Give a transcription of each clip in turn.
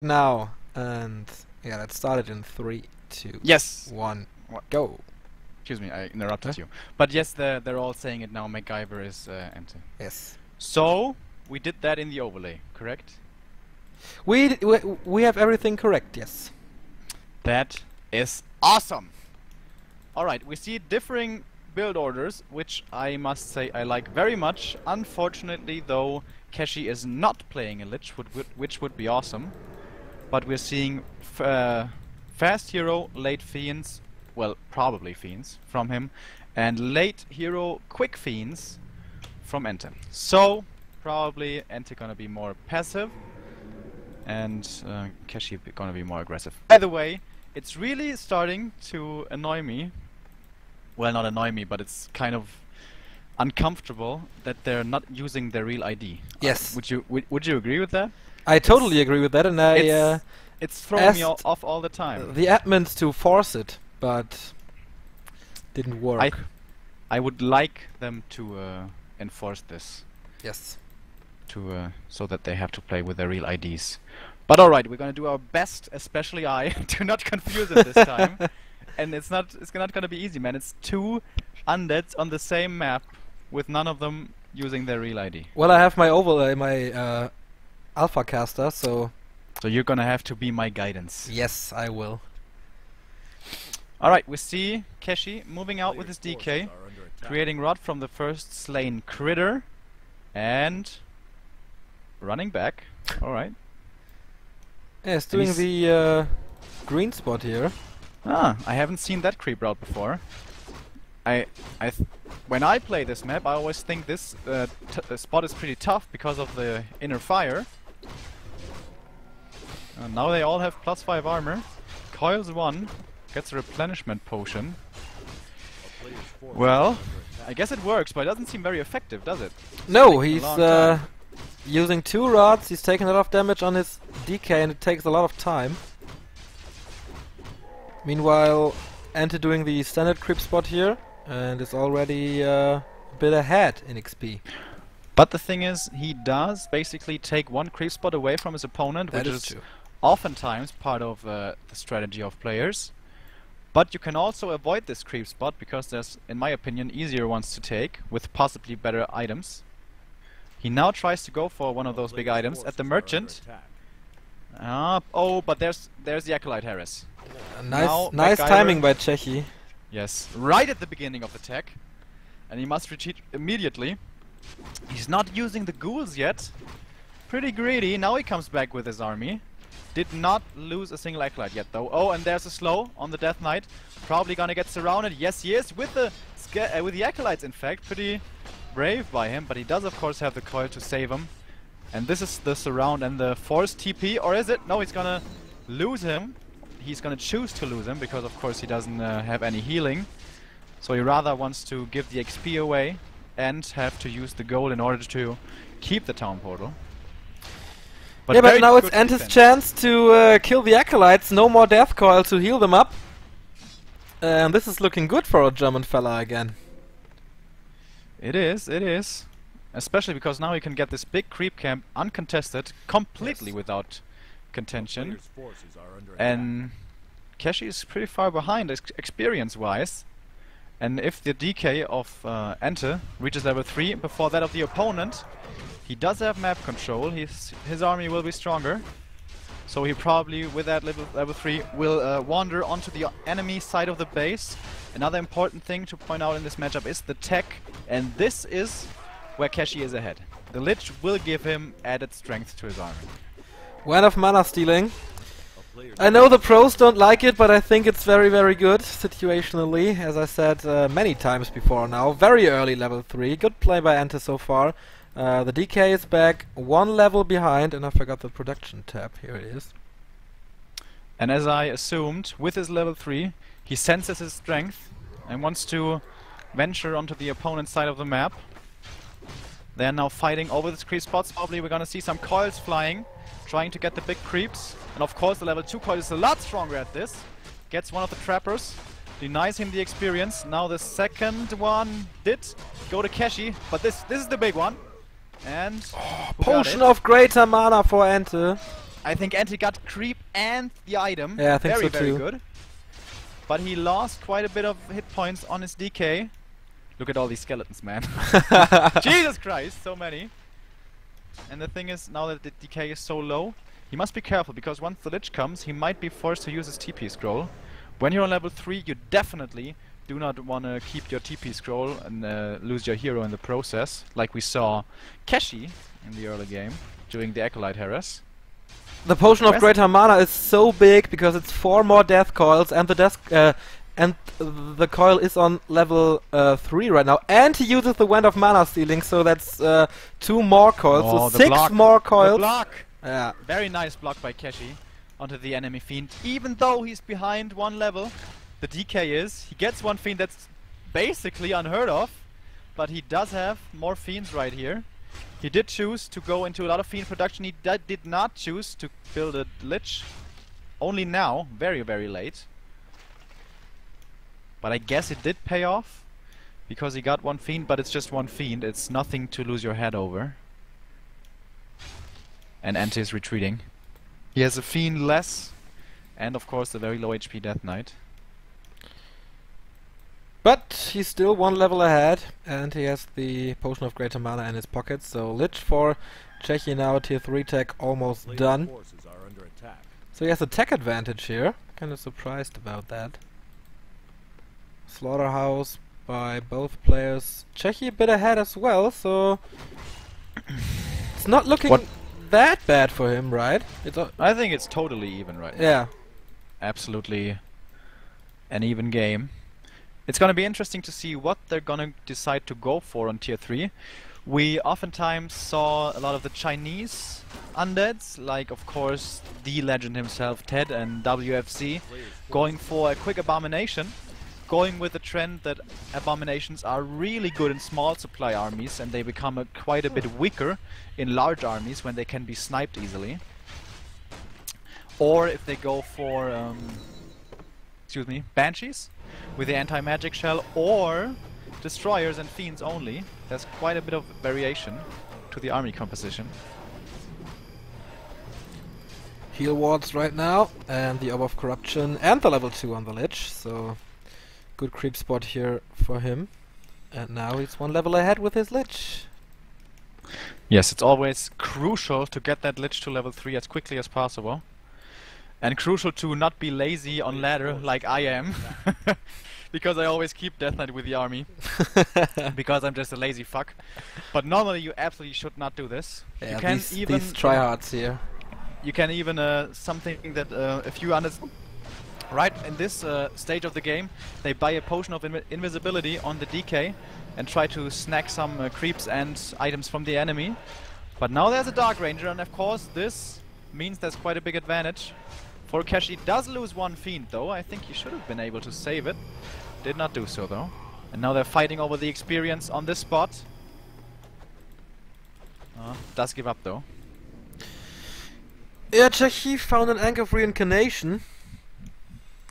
Now, and yeah, let's start it in 3, 2, Yes. 1, What? go. Excuse me, I interrupted you. But yes, they're all saying it now. MacGyver is EnTe. Yes. So we did that in the overlay, correct? We have everything correct. Yes. That is awesome. All right, we see differing build orders, which I must say I like very much. Unfortunately, though, Cechi is not playing a Lich, which would be awesome. But we're seeing fast hero, late fiends, well, probably fiends from him, and late hero, quick fiends from EnTe. So probably EnTe gonna be more passive, and Cechi gonna be more aggressive. By the way, it's really starting to annoy me. Well, not annoy me, but it's kind of uncomfortable that they're not using their real ID. Yes. Would you agree with that? I totally agree with that, and It's throwing me off all the time. The admins to force it, but didn't work. I would like them to enforce this. Yes. So that they have to play with their real IDs. But all right, we're gonna do our best, especially I, to not confuse it this time. And it's not gonna be easy, man. It's 2 undeads on the same map with none of them using their real ID. Well, I have my overlay, my alpha caster, so. So you're gonna have to be my guidance. Yes, I will. Alright, we see Cechi moving out with his DK, creating rot from the first slain critter, and running back. Alright. Yeah, he's doing the green spot here. Ah, I haven't seen that creep route before. When I play this map, I always think this spot is pretty tough because of the inner fire. Now they all have +5 armor. Coils 1 gets a replenishment potion. Well, I guess it works, but it doesn't seem very effective, does it? No, he's using 2 rods. He's taking a lot of damage on his DK, and it takes a lot of time. Meanwhile, EnTe doing the standard creep spot here, and is already a bit ahead in XP. But the thing is, he does basically take 1 creep spot away from his opponent, which is oftentimes part of the strategy of players. But you can also avoid this creep spot because there's, in my opinion, easier ones to take with possibly better items. He now tries to go for one of those big items at the merchant. Oh, but there's the Acolyte Harris. Nice timing by Cechi. Yes, right at the beginning of the tech. And he must retreat immediately. He's not using the ghouls yet. Pretty greedy. Now he comes back with his army. Did not lose a single Acolyte yet though. Oh, and there's a slow on the Death Knight. Probably gonna get surrounded. Yes, he is with the Acolytes, in fact. Pretty brave by him, but he does of course have the coil to save him. And this is the surround and the forced TP, or is it? No, he's gonna lose him. He's gonna choose to lose him because of course he doesn't have any healing. So he rather wants to give the XP away and have to use the gold in order to keep the town portal. But yeah, but now it's EnTe's chance to kill the Acolytes. No more death coil to heal them up. And this is looking good for a German fella again. It is. Especially because now he can get this big creep camp uncontested, completely without contention. And Cechi is pretty far behind experience-wise. And if the DK of EnTe reaches level 3 before that of the opponent, he does have map control. His army will be stronger. So he probably, with that level 3, will wander onto the enemy side of the base. Another important thing to point out in this matchup is the tech, and this is where Cechi is ahead. The Lich will give him added strength to his army. One of mana stealing. I know the pros don't like it, but I think it's very, very good situationally. As I said many times before now. Very early level 3. Good play by EnTe so far. The DK is back 1 level behind, and I forgot the production tab. Here it is. And as I assumed, with his level 3, he senses his strength and wants to venture onto the opponent's side of the map. They're now fighting over the creep spots. Probably we're gonna see some coils flying, trying to get the big creeps. And of course the level 2 coil is a lot stronger at this. Gets one of the trappers, denies him the experience. Now the second one did go to Cechi, but this is the big one. And potion of greater mana for EnTe. I think EnTe got creep and the item. Yeah, I think very, so very too. good. But he lost quite a bit of hit points on his DK. Look at all these skeletons, man. Jesus Christ, so many. And the thing is, now that the DK is so low, he must be careful, because once the Lich comes, he might be forced to use his TP scroll. When you're on level 3, you definitely do not want to keep your TP scroll and lose your hero in the process, like we saw Cechi in the early game during the Acolyte Harass. The Potion of Greater Mana is so big because it's 4 more death coils, and the coil is on level 3 right now, and he uses the Wand of Mana Stealing, so that's 2 more coils, Oh, so 6 more coils. The block! Yeah. Very nice block by Cechi onto the enemy Fiend. Even though he's behind 1 level, the DK is. He gets 1 Fiend that's basically unheard of, but he does have more Fiends right here. He did choose to go into a lot of Fiend production. He did not choose to build a Lich. Only now, very, very late. But I guess it did pay off, because he got 1 Fiend, but it's just 1 Fiend. It's nothing to lose your head over. And EnTe is retreating. He has a Fiend less, and of course the very low HP Death Knight. But he's still 1 level ahead, and he has the Potion of Greater Mana in his pocket, so Lich for Cechi now, tier 3 tech almost done. So he has a tech advantage here. Kinda surprised about that. Slaughterhouse by both players. Cechi a bit ahead as well, so it's not looking that bad for him, right? I think it's totally even right now. Yeah. Absolutely an even game. It's gonna be interesting to see what they're gonna decide to go for on tier 3. We oftentimes saw a lot of the Chinese undeads, like of course the legend himself, Ted, and WFC, going for a quick abomination, going with the trend that abominations are really good in small supply armies, and they become quite a bit weaker in large armies when they can be sniped easily. Or if they go for Banshees with the anti-magic shell, or destroyers and fiends only. There's quite a bit of variation to the army composition. Heal wards right now, and the Orb of Corruption, and the level 2 on the Lich, so good creep spot here for him. And now he's 1 level ahead with his Lich. Yes, it's always crucial to get that Lich to level 3 as quickly as possible. And crucial to not be lazy on ladder like I am. Because I always keep Death Knight with the army. Because I'm just a lazy fuck. But normally you absolutely should not do this. Yeah, you can these tryhards here. You can even something that if you understand right in this stage of the game, they buy a potion of invisibility on the DK and try to snag some creeps and items from the enemy. But now there's a Dark Ranger, and of course this means there's quite a big advantage. For Cechi does lose 1 Fiend though. I think he should have been able to save it. Did not do so though. And now they're fighting over the experience on this spot. Does give up though. Yeah, Cechi found an Anchor of Reincarnation.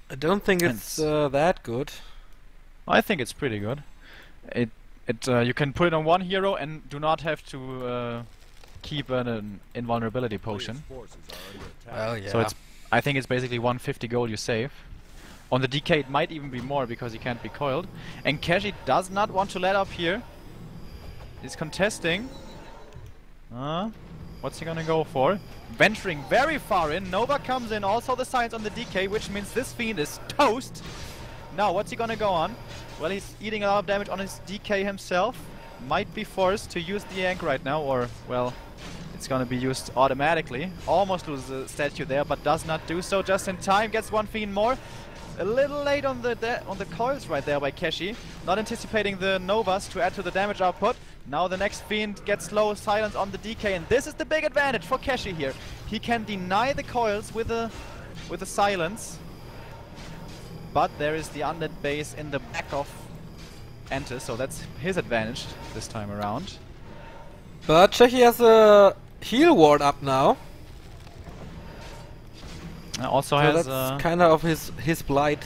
I don't think it's that good. I think it's pretty good. You can put it on 1 hero and do not have to keep an invulnerability potion. Well, yeah. So I think it's basically 150 gold you save. On the DK it might even be more because he can't be coiled. And Cechi does not want to let up here. He's contesting. What's he gonna go for? Venturing very far in. Nova comes in, also the science on the DK, which means this Fiend is toast. Now what's he gonna go on? Well, he's eating a lot of damage on his DK himself. Might be forced to use the ENG right now, or well, it's gonna be used automatically. Almost loses the statue there, but does not do so just in time. Gets 1 Fiend more. A little late on the coils right there by Cechi. Not anticipating the Novas to add to the damage output. Now the next Fiend gets low silence on the DK, and this is the big advantage for Cechi here. He can deny the coils with a silence. But there is the undead base in the back of EnTe, so that's his advantage this time around. But Cechi has a heal ward up now. Also so has that's kind of his blight.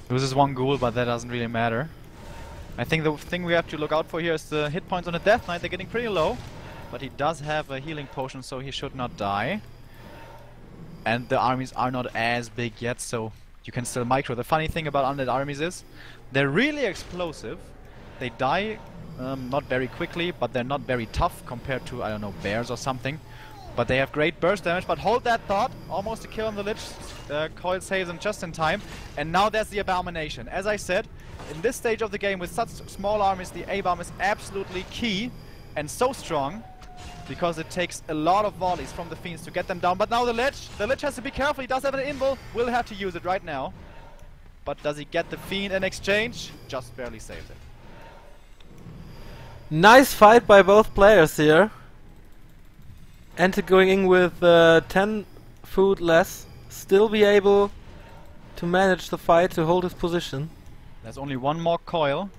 Loses 1 ghoul, but that doesn't really matter. I think the thing we have to look out for here is the hit points on the Death Knight. They're getting pretty low. but he does have a healing potion, so he should not die. And the armies are not as big yet, so you can still micro. The funny thing about undead armies is they're really explosive. They die not very quickly, but they're not very tough compared to, I don't know, bears or something. But they have great burst damage. But hold that thought, almost a kill on the Lich. Coil saves him just in time. And now there's the Abomination. As I said, in this stage of the game with such small armies, the A-bomb is absolutely key and so strong, because it takes a lot of volleys from the Fiends to get them down. But now the Lich has to be careful. He does have an invul, will have to use it right now. But does he get the Fiend in exchange? Just barely saved it. Nice fight by both players here. EnTe going in with 10 food less, still be able to manage the fight, to hold his position. There's only one more coil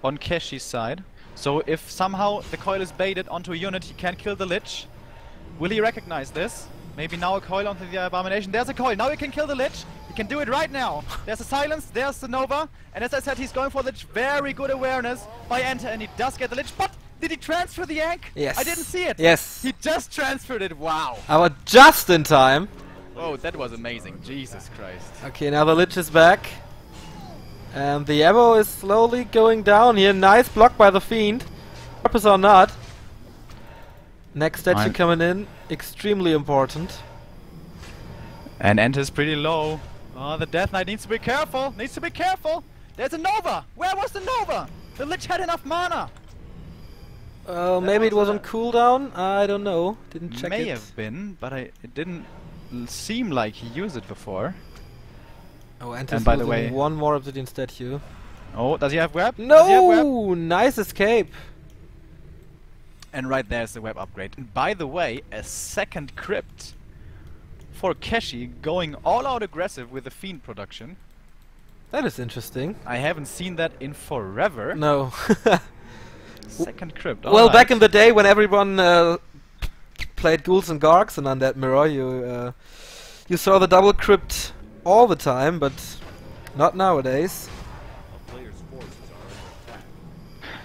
on Cechi's side. So if somehow the coil is baited onto a unit, he can kill the Lich. Will he recognize this? Maybe now a coil onto the Abomination. There's a coil. Now he can kill the Lich. He can do it right now. There's a silence. There's the Nova. And as I said, he's going for the Lich. Very good awareness by EnTe, and he does get the Lich. But did he transfer the ENG? Yes. I didn't see it. Yes. He just transferred it. Wow. Our just in time. Oh, that was amazing. Jesus Christ. Okay, now the Lich is back. And the ammo is slowly going down here. Nice block by the Fiend. Purpose or not. Next statue coming in. Extremely important. And EnTe is pretty low. Oh, the Death Knight needs to be careful. Needs to be careful. There's a Nova. Where was the Nova? The Lich had enough mana. Maybe it was on cooldown. I don't know. Didn't check it. May have been, but it didn't seem like he used it before. Oh, EnTe And is by the losing way, one more obsidian statue. Oh, does he have web? Does he have web? No! Nice escape. And right there's the web upgrade. And by the way, a second crypt for Cechi, going all out aggressive with the Fiend production. That is interesting. I haven't seen that in forever. No. Second crypt. Well, back in the day when everyone played Ghouls and Gargs and Undead Mirror, you saw the double crypt all the time, but not nowadays.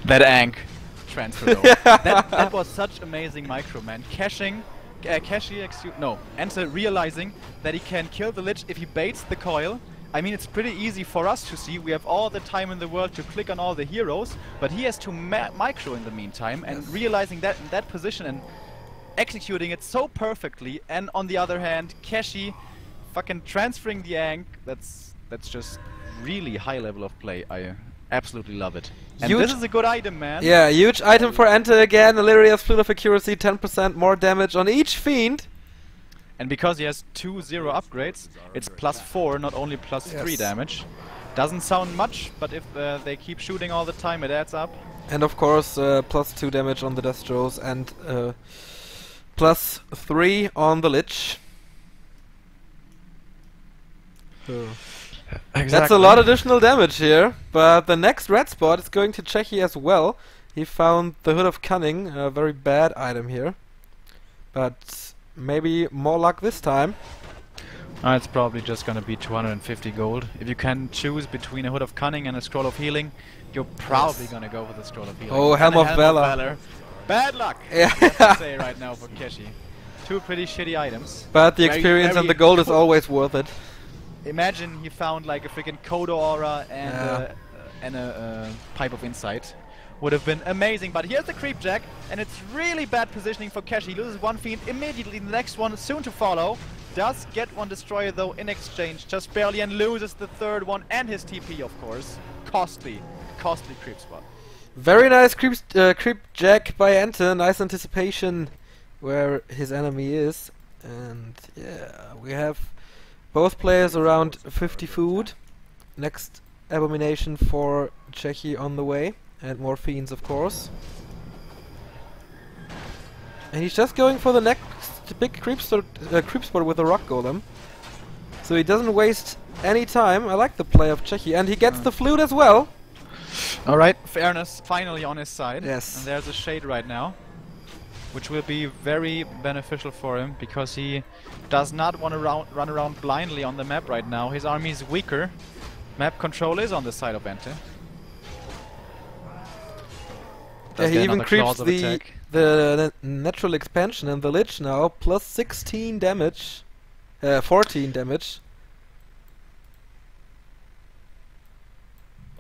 That ENG transfer though. that was such amazing micro, man. EnTe realizing that he can kill the Lich if he baits the coil. I mean, it's pretty easy for us to see. We have all the time in the world to click on all the heroes, but he has to micro in the meantime, and realizing that in that position and executing it so perfectly. And on the other hand, Cechi fucking transferring the ENG. That's just really high level of play. I absolutely love it. And Huge. this is a good item, man. Yeah, huge item for EnTe again. Illyria's Flute of Accuracy, 10% more damage on each Fiend. And because he has 2 0 upgrades, it's +4, not only +3 damage. Doesn't sound much, but if they keep shooting all the time, it adds up. And of course, +2 damage on the Destros and +3 on the Lich. Exactly. That's a lot of additional damage here, but the next red spot is going to Cechi as well. He found the Hood of Cunning, a very bad item here. But maybe more luck this time. It's probably just gonna be 250 gold. If you can choose between a Hood of Cunning and a Scroll of Healing, you're probably gonna go for the Scroll of Healing. Oh, Helm of Valor. Bad luck! Yeah. I have to say right now for Cechi. 2 pretty shitty items. But the experience and the gold is always worth it. Imagine he found like a freaking Kodo Aura and a Pipe of Insight. Would have been amazing, but here's the Creep Jack, and it's really bad positioning for Cechi. He loses one Fiend, immediately the next one is soon to follow. Does get one Destroyer though in exchange, just barely, and loses the third one and his TP, of course. Costly creep spot. Very nice creep jack by EnTe. Nice anticipation where his enemy is. And yeah, we have both players around 50 food. Next Abomination for Cechi on the way. And more Fiends, of course. And he's just going for the next big creep spot with the Rock Golem. So he doesn't waste any time. I like the play of Cechi. And he gets the flute as well. Alright, fairness finally on his side. Yes. And there's a shade right now, which will be very beneficial for him, because he does not want to run around blindly on the map right now. His army is weaker. Map control is on the side of EnTe. Yeah, he even creeps the natural expansion and the Lich now, plus 16 damage. 14 damage.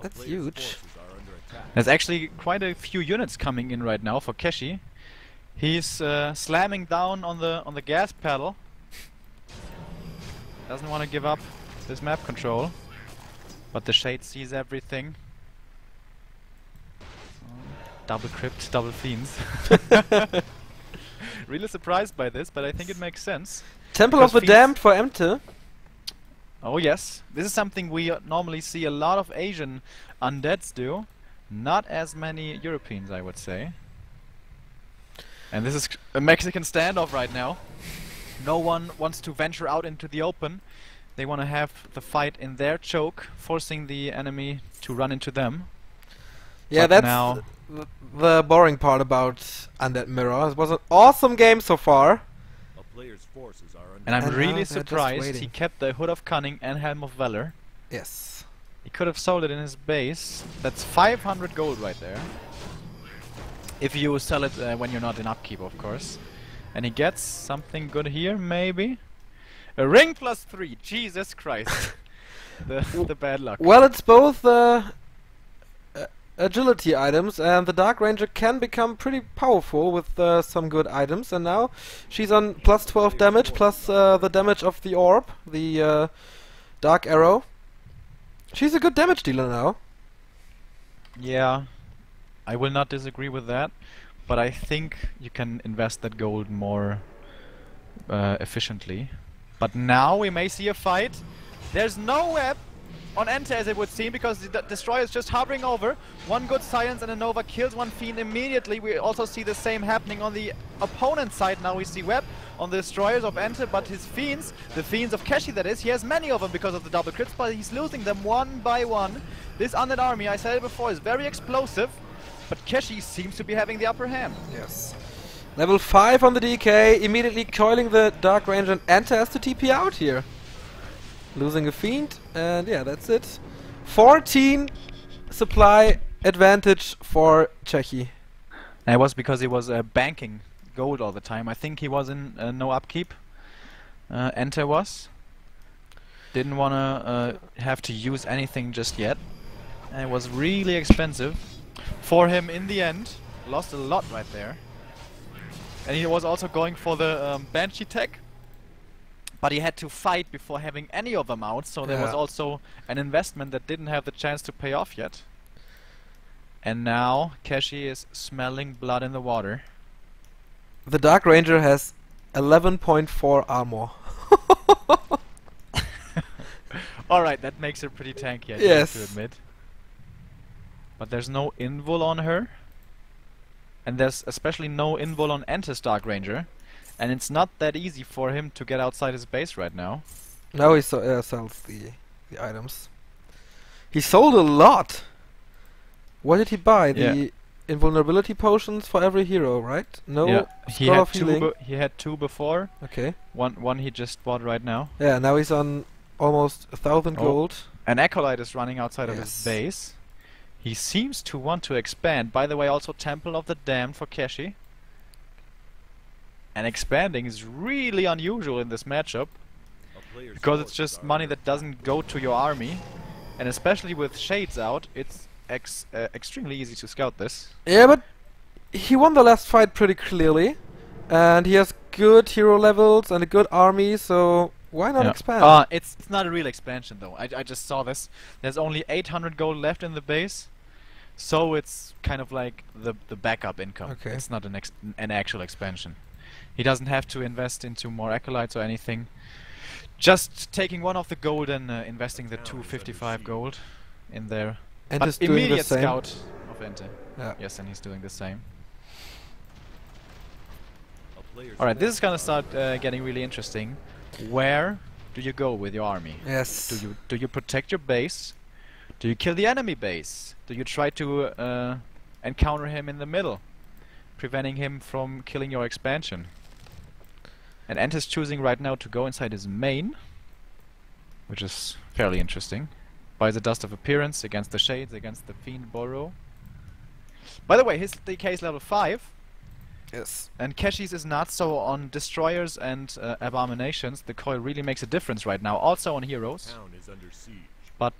That's huge. There's actually quite a few units coming in right now for Cechi. He's slamming down on the gas pedal. Doesn't want to give up this map control. But the Shade sees everything. Double Crypt, double Fiends. Really surprised by this, but I think it makes sense. Temple of the Damned for EnTe. Oh yes, this is something we normally see a lot of Asian undeads do. Not as many Europeans, I would say. And this is a Mexican standoff right now. No one wants to venture out into the open. They want to have the fight in their choke, forcing the enemy to run into them. Yeah, but that's now the boring part about Undead Mirror. It was an awesome game so far. And I'm really they're just surprised he waiting. kept the Hood of Cunning and Helm of Valor. Yes. He could have sold it in his base. That's 500 gold right there. If you sell it when you're not in upkeep, of course. And he gets something good here, maybe? A ring plus 3, Jesus Christ. the bad luck. Well, it's both agility items, and the Dark Ranger can become pretty powerful with some good items. And now she's on plus 12 damage, plus the damage of the orb, the Dark Arrow. She's a good damage dealer now. Yeah, I will not disagree with that, but I think you can invest that gold more efficiently. But now we may see a fight. There's no web on EnTe, as it would seem, because the destroyer is just hovering over. One good silence and a Nova kills one fiend immediately. We also see the same happening on the opponent's side. Now we see web on the destroyers of EnTe, but his fiends, the fiends of Cechi that is, he has many of them because of the double crits, but he's losing them one by one. This undead army, I said it before, is very explosive, but Cechi seems to be having the upper hand. Yes. Level 5 on the DK, immediately coiling the Dark Ranger, and EnTe has to TP out here. Losing a fiend, and yeah, that's it. 14 supply advantage for Cechi. And it was because he was banking gold all the time. I think he was in no upkeep. EnTe was. Didn't want to have to use anything just yet. And it was really expensive for him in the end. Lost a lot right there. And he was also going for the Banshee tech. But he had to fight before having any of them out, so there was also an investment that didn't have the chance to pay off yet. And now Cechi is smelling blood in the water. The Dark Ranger has 11.4 armor. Alright, that makes her pretty tanky, I Yes. have to admit. But there's no invul on her. And there's especially no invul on EnTe's Dark Ranger. And it's not that easy for him to get outside his base right now. Now he sells the items. He sold a lot. What did he buy? The invulnerability potions for every hero, right? No. Yeah, he Scroll had of healing. he had two before. Okay. One he just bought right now. Yeah, now he's on almost 1,000 gold. An acolyte is running outside of his Yes. base. He seems to want to expand. By the way, also Temple of the Damned for Cechi. And expanding is really unusual in this matchup, because it's just money that doesn't go to your army, and especially with Shades out, it's extremely easy to scout this. Yeah, but he won the last fight pretty clearly, and he has good hero levels and a good army, so why not expand? It's not a real expansion though. I just saw this. There's only 800 gold left in the base, so it's kind of like the backup income. Okay. It's not an actual expansion. He doesn't have to invest into more acolytes or anything. Just taking one of the gold and investing the 255 gold in there. And But is doing the immediate same. scout of EnTe. Yeah. Yes, and he's doing the same. Alright, this is gonna start getting really interesting. Where do you go with your army? Yes. Do you protect your base? Do you kill the enemy base? Do you try to encounter him in the middle, preventing him from killing your expansion? And EnTe is choosing right now to go inside his main, which is fairly interesting. Buys a Dust of Appearance against the Shades, against the Fiend Burrow. By the way, his DK is level 5, Yes. And Keshi's is not, so on destroyers and abominations, the coil really makes a difference right now. Also on heroes. Town is under siege. But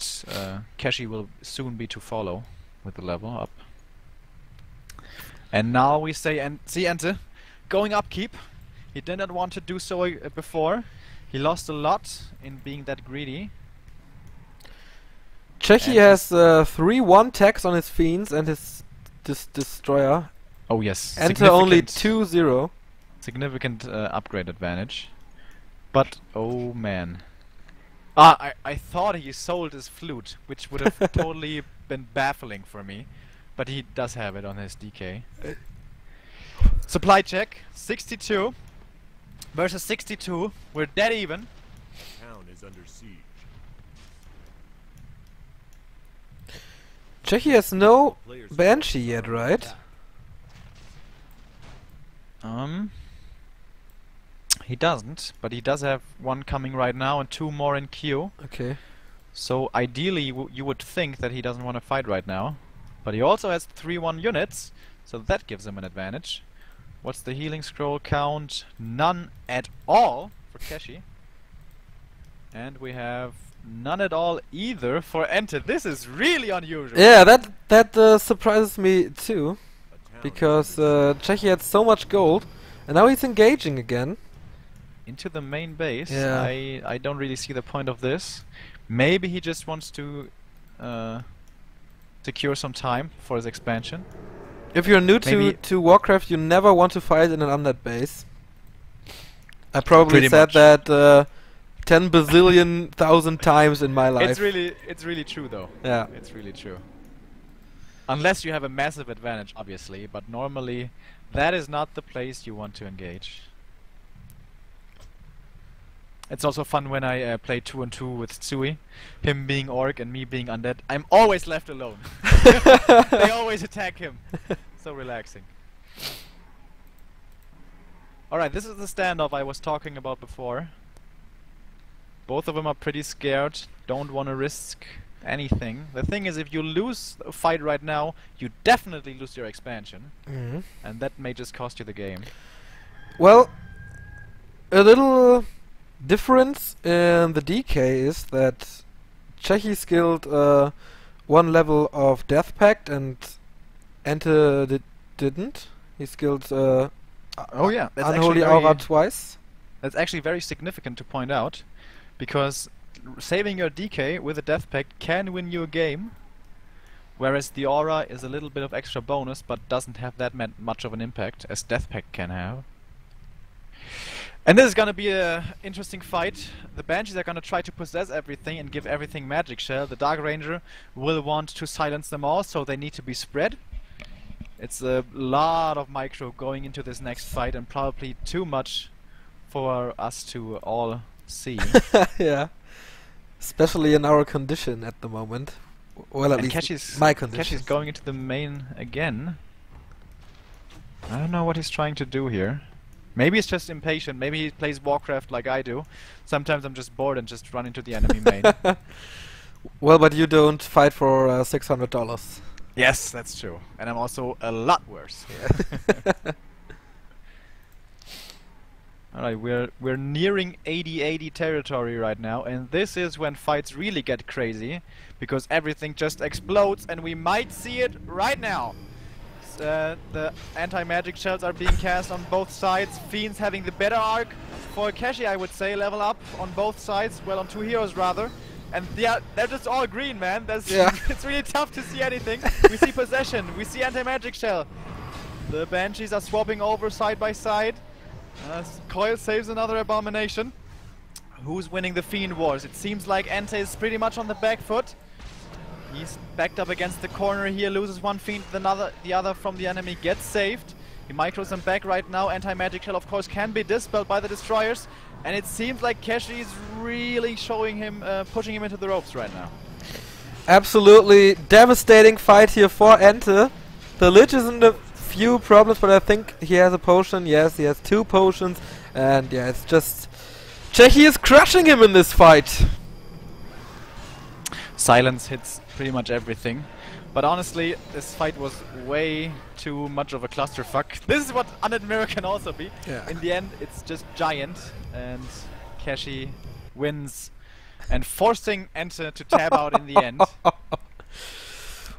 Keshi will soon be to follow with the level up. And now we say, and see EnTe going upkeep. He did not want to do so before. He lost a lot in being that greedy. Czech has 3-1 tax on his fiends and his destroyer. Oh yes. EnTe only 2-0. Significant upgrade advantage. But oh man. I thought he sold his flute, which would have totally been baffling for me. But he does have it on his DK. Supply check, 62 versus 62. We're dead even. Town is under siege. Czech has no Banshee yet, right? He doesn't, but he does have one coming right now and 2 more in queue. Okay. So ideally you would think that he doesn't want to fight right now. But he also has 3-1 units, so that gives him an advantage. What's the healing scroll count? None at all for Keshi. And we have none at all either for EnTe. This is really unusual. Yeah, that surprises me too. Because Czech had so much gold, and now he's engaging again. Into the main base. Yeah. I don't really see the point of this. Maybe he just wants to secure some time for his expansion. If you're new to Warcraft, you never want to fight in an undead base. I probably Pretty said much. that 10 bazillion thousand times in my life. It's really true though. Yeah. It's really true. Unless you have a massive advantage, obviously, but normally that is not the place you want to engage. It's also fun when I play 2 on 2 with Tsui, him being orc and me being undead. I'm always left alone. They always attack him. So relaxing. Alright, this is the standoff I was talking about before. Both of them are pretty scared, don't want to risk anything. The thing is, if you lose a fight right now, you definitely lose your expansion. Mhm. And that may just cost you the game. Well, a little difference in the DK is that Czechy skilled 1 level of Death Pact and EnTe didn't. He skilled Oh yeah, that's Unholy actually Aura twice. That's actually very significant to point out, because saving your DK with a Death Pact can win you a game, whereas the Aura is a little bit of extra bonus but doesn't have that much of an impact as Death Pact can have. And this is gonna be a interesting fight. The Banshees are gonna try to possess everything and give everything Magic Shell. The Dark Ranger will want to silence them all, so they need to be spread. It's a lot of micro going into this next fight, and probably too much for us to all see. Yeah. Especially in our condition at the moment. Well, at And least my condition. Keshi's going into the main again. I don't know what he's trying to do here. Maybe he's just impatient. Maybe he plays Warcraft like I do. Sometimes I'm just bored and just run into the enemy main. Well, but you don't fight for $600. Yes, that's true. And I'm also a lot worse. Alright, we're nearing 80-80 territory right now, and this is when fights really get crazy, because everything just explodes, and we might see it right now. The anti-magic shells are being cast on both sides. Fiends having the better arc for Keshi, I would say. Level up on both sides, well, on 2 heroes rather. And yeah, they're just all green, man. It's really tough to see anything. We see possession, we see anti-magic shell. The Banshees are swapping over side by side. Coil saves another abomination. Who's winning the Fiend Wars? It seems like EnTe is pretty much on the back foot. He's backed up against the corner here, loses 1 Fiend, the other from the enemy gets saved. He micros them back right now. Anti-magic shell, of course, can be dispelled by the destroyers. And it seems like Keshi is really showing him, pushing him into the ropes right now. Absolutely devastating fight here for EnTe. The Lich is in a few problems, but I think he has a potion. Yes, he has 2 potions. And yeah, it's just... Czechy is crushing him in this fight. Silence hits pretty much everything. But honestly, this fight was way too much of a clusterfuck. This is what Undead Mirror can also be. Yeah. In the end, it's just giant, and Cechi wins, and forcing EnTe to tab out in the end.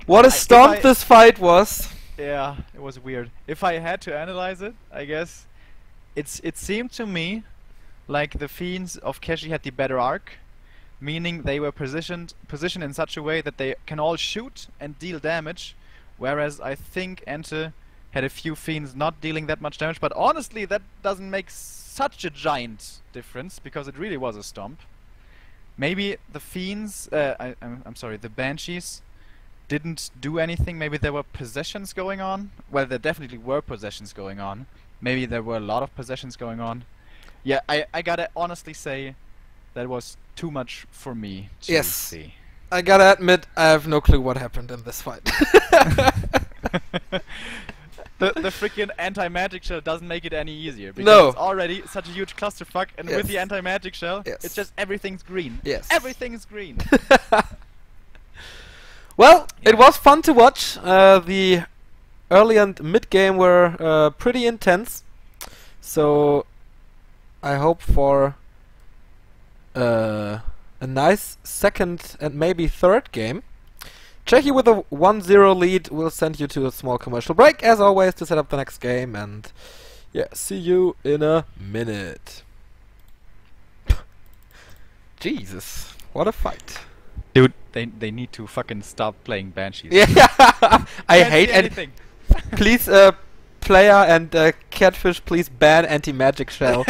What a stomp this fight was! Yeah, it was weird. If I had to analyze it, I guess it seemed to me like the Fiends of Cechi had the better arc, meaning they were positioned in such a way that they can all shoot and deal damage, whereas I think EnTe had a few Fiends not dealing that much damage. But honestly, that doesn't make such a giant difference, because it really was a stomp. Maybe the Fiends, I'm sorry, the Banshees didn't do anything. Maybe there were possessions going on. Well, there definitely were possessions going on. Maybe there were a lot of possessions going on. Yeah, I gotta honestly say that was too much for me to see. I gotta admit, I have no clue what happened in this fight. The freaking anti-magic shell doesn't make it any easier, because No. it's already such a huge clusterfuck, and with the anti-magic shell, it's just everything's green. Yes. Everything's green. Well, it was fun to watch. The early and mid game were pretty intense, so I hope for a nice second and maybe third game. Czech with a 1-0 lead will send you to a small commercial break, as always, to set up the next game, and yeah, see you in a minute. Jesus, what a fight. Dude, they need to fucking stop playing Banshees. Yeah, I Can't hate see it. anything. Please, player and Catfish, please ban anti-magic shell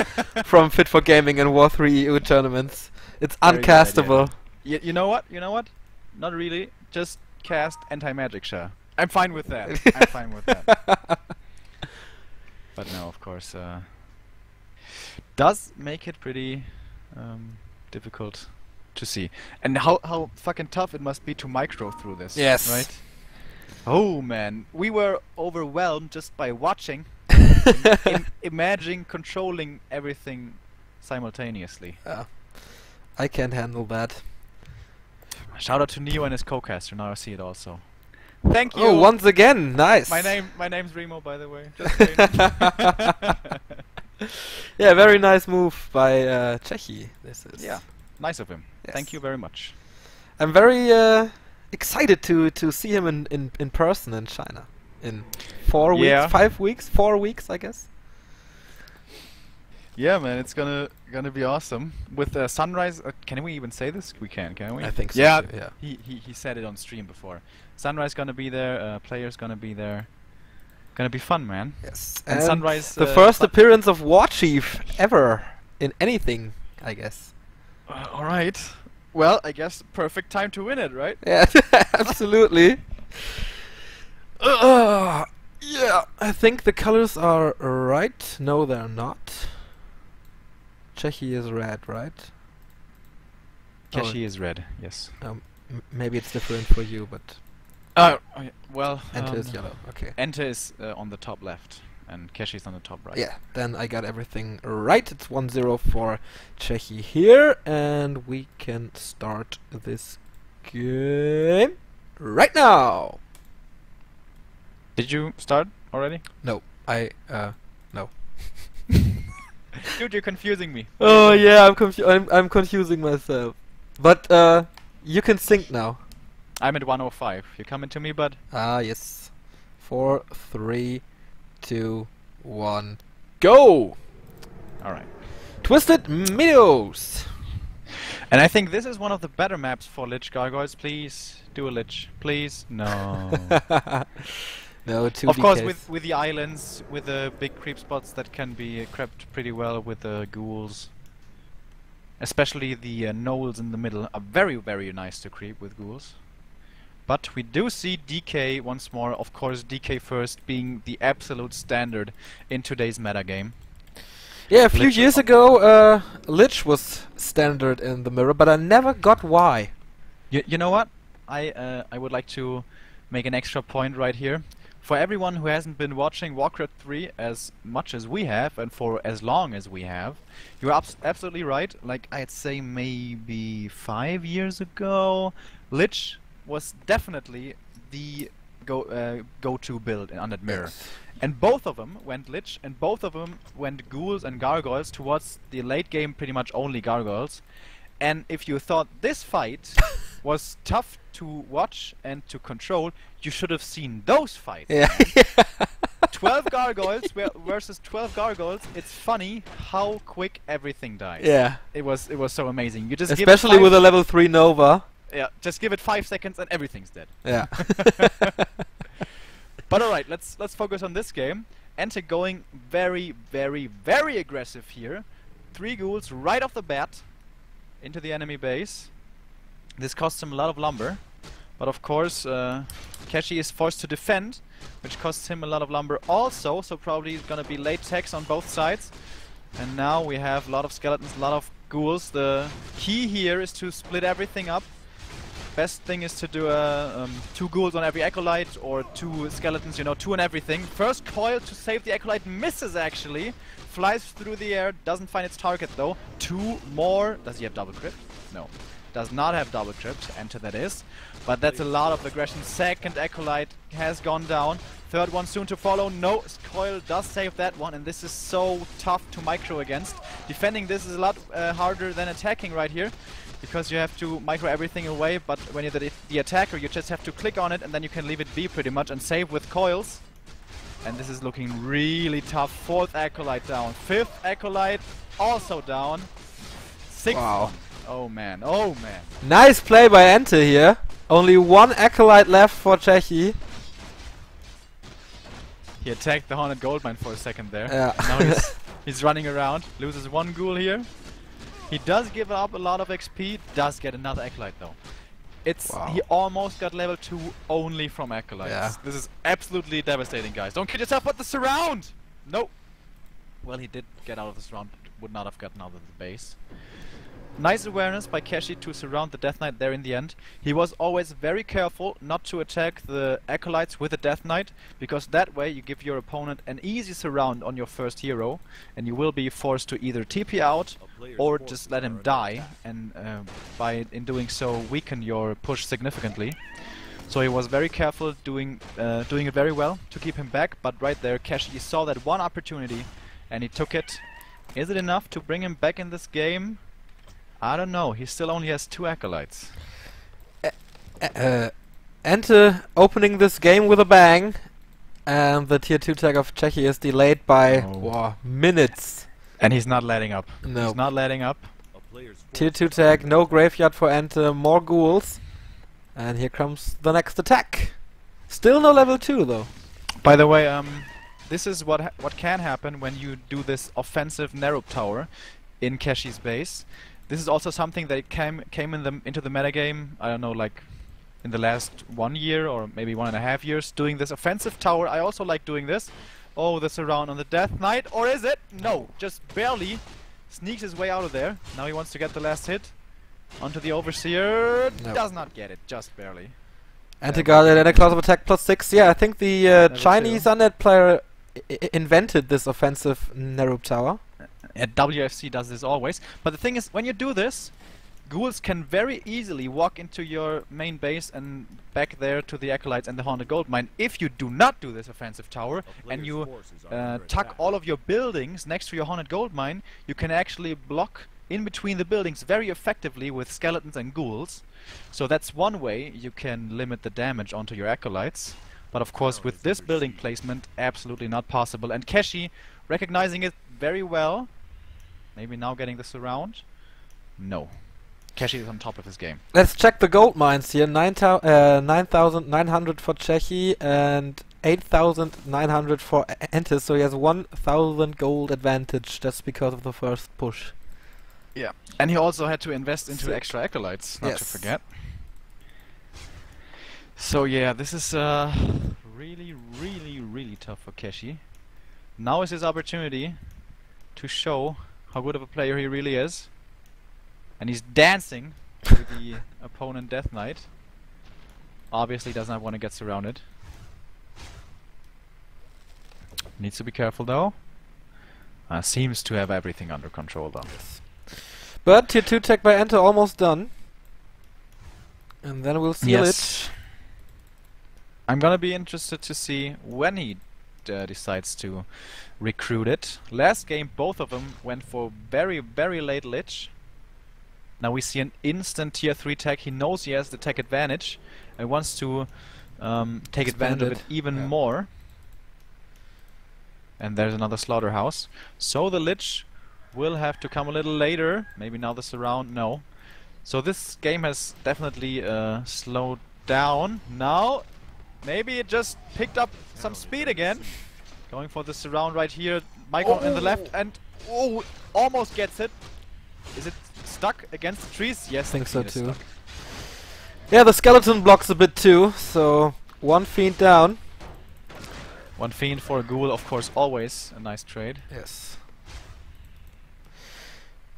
from Fit for Gaming and War 3 EU tournaments. It's Very good uncastable. idea. You know what? You know what? Not really. Just cast anti-magic shell. I'm fine with that. I'm fine with that. But no, of course, does make it pretty difficult to see. And how fucking tough it must be to micro through this. Yes. Right? Oh man, we were overwhelmed just by watching, imagining, controlling everything simultaneously. I can't handle that. Shout out to Neo and his co-caster. Now I see it also. Thank you. Oh, once again, nice. My name's Remo, by the way. Just saying. Yeah, very nice move by Cechi. This is. Yeah, nice of him. Yes. Thank you very much. I'm very excited to see him in person in China in 4 Yeah. weeks, 5 weeks, 4 weeks, I guess. Yeah, man, it's gonna be awesome with Sunrise. Can we even say this? We can we? I think so. Yeah, too, yeah. he said it on stream before. Sunrise gonna be there. Players gonna be there. Gonna be fun, man. Yes. And Sunrise. The first appearance of War Chief ever in anything, I guess. All right. Well, I guess perfect time to win it, right? Yeah, absolutely. Yeah, I think the colors are right. No, they're not. Cechi is red, right? Cechi is red. Yes. Maybe it's different for you, but Okay, well. EnTe is yellow. Okay. EnTe is on the top left, and Cechi is on the top right. Yeah, then I got everything right. It's 1-0 for Cechi here, and we can start this game right now. Did you start already? No, no. Dude, you're confusing me. Oh yeah, I'm confusing myself. But you can sync now. I'm at 105. You coming to me, bud? Ah yes. 4, 3, 2, 1, go! All right. Twisted Meadows. And I think this is one of the better maps for Lich Gargoyles. Please do a Lich. Please. No. No, 2 Of course, DKs. with the islands, with the big creep spots that can be crept pretty well with the ghouls. Especially the knolls in the middle are very, very nice to creep with ghouls. But we do see DK once more. Of course, DK first being the absolute standard in today's metagame. Yeah, a few Lich years ago, Lich was standard in the mirror, but I never got why. You know what? I would like to make an extra point right here. For everyone who hasn't been watching Warcraft 3 as much as we have, and for as long as we have, you're absolutely right. Like, I'd say maybe 5 years ago, Lich was definitely the go-to build on that mirror. Yes. And both of them went Lich, and both of them went Ghouls and Gargoyles towards the late game, pretty much only Gargoyles. And if you thought this fight was tough to watch and to control, you should have seen those fights. Yeah. 12 Gargoyles versus 12 Gargoyles. It's funny how quick everything dies. Yeah. It was so amazing. You just Especially give it with a level 3 Nova. yeah, just give it 5 seconds and everything's dead. Yeah. But alright, let's focus on this game. EnTe going very, very, very aggressive here. 3 ghouls right off the bat into the enemy base. This costs him a lot of lumber. But of course, Cechi is forced to defend, which costs him a lot of lumber also, so probably it's gonna be late attacks on both sides. And now we have a lot of skeletons, a lot of ghouls. The key here is to split everything up. Best thing is to do 2 ghouls on every acolyte, or 2 skeletons, you know, 2 on everything. First coil to save the acolyte misses actually. Flies through the air, doesn't find its target though. 2 more. Does he have double crit? No. Does not have double crit, EnTe that is. But that's a lot of aggression. Second acolyte has gone down. Third one soon to follow. No, coil does save that one, and this is so tough to micro against. Defending this is a lot harder than attacking right here, because you have to micro everything away, but when you're the attacker, you just have to click on it and then you can leave it be pretty much and save with coils. And this is looking really tough. 4th acolyte down. 5th acolyte also down. 6th. Wow. Oh man, oh man. Nice play by EnTe here. Only 1 acolyte left for Cechi. He attacked the Haunted Goldmine for a second there. Yeah. Now he's running around. Loses 1 ghoul here. He does give up a lot of XP. Does get another acolyte though. He almost got level 2 only from acolytes. Yeah. This is absolutely devastating, guys. Don't kid yourself, but the surround! Nope. Well, he did get out of the surround, but would not have gotten out of the base. Nice awareness by Cechi to surround the Death Knight there in the end. He was always very careful not to attack the acolytes with the Death Knight, because that way you give your opponent an easy surround on your first hero, and you will be forced to either TP out or just let him die, and in doing so weaken your push significantly. So he was very careful, doing it very well to keep him back. But right there, Cechi saw that one opportunity and he took it. Is it enough to bring him back in this game? I don't know. He still only has 2 acolytes. EnTe opening this game with a bang, and the tier 2 tag of Cechi is delayed by minutes. And he's not letting up. No. He's not letting up. Tier 2 tag, no graveyard for EnTe, more ghouls. And here comes the next attack. Still no level 2 though. By the way, this is what can happen when you do this offensive narrow tower in Cechi's base. This is also something that came into the metagame, I don't know, like in the last 1 year or maybe 1.5 years, doing this offensive tower. I also like doing this. Oh, the surround on the Death Knight, or is it? No, just barely sneaks his way out of there. Now he wants to get the last hit onto the Overseer. No. Does not get it, just barely. EnTe got it and a class of attack +6. Yeah, I think the Chinese undead player invented this offensive narrow tower. WFC does this always. But the thing is, when you do this, ghouls can very easily walk into your main base and back there to the acolytes and the Haunted Goldmine. If you do not do this offensive tower and you tuck all of your buildings next to your Haunted Goldmine, you can actually block in between the buildings very effectively with skeletons and ghouls. So that's one way you can limit the damage onto your acolytes. But of course, with this building placement, absolutely not possible. And Cechi, recognizing it very well, maybe now getting the surround. No. Cechi is on top of his game. Let's check the gold mines here. 9,900 for Cechi and 8,900 for EnTe. So he has 1,000 gold advantage just because of the first push. Yeah. And he also had to invest into extra acolytes, not to Yes. forget. So yeah, this is really, really, really tough for Cechi. Now is his opportunity to show how good of a player he really is. And he's dancing with the opponent Death Knight. Obviously does not want to get surrounded. Needs to be careful though. Seems to have everything under control though. But tier 2 tech by EnTe almost done. And then we'll seal it. I'm gonna be interested to see when he decides to recruit it. Last game, both of them went for very, very late Lich. Now we see an instant tier 3 tech. He knows he has the tech advantage and wants to take advantage of it even more. And there's another slaughterhouse. So the Lich will have to come a little later. Maybe now the surround. No. So this game has definitely slowed down. Now maybe it just picked up some speed again. Going for the surround right here. Micro in the left and almost gets it. Is it stuck against the trees? Yes, I think so too. Yeah, the skeleton blocks a bit too, so one fiend down. One fiend for a ghoul, of course, always a nice trade. Yes.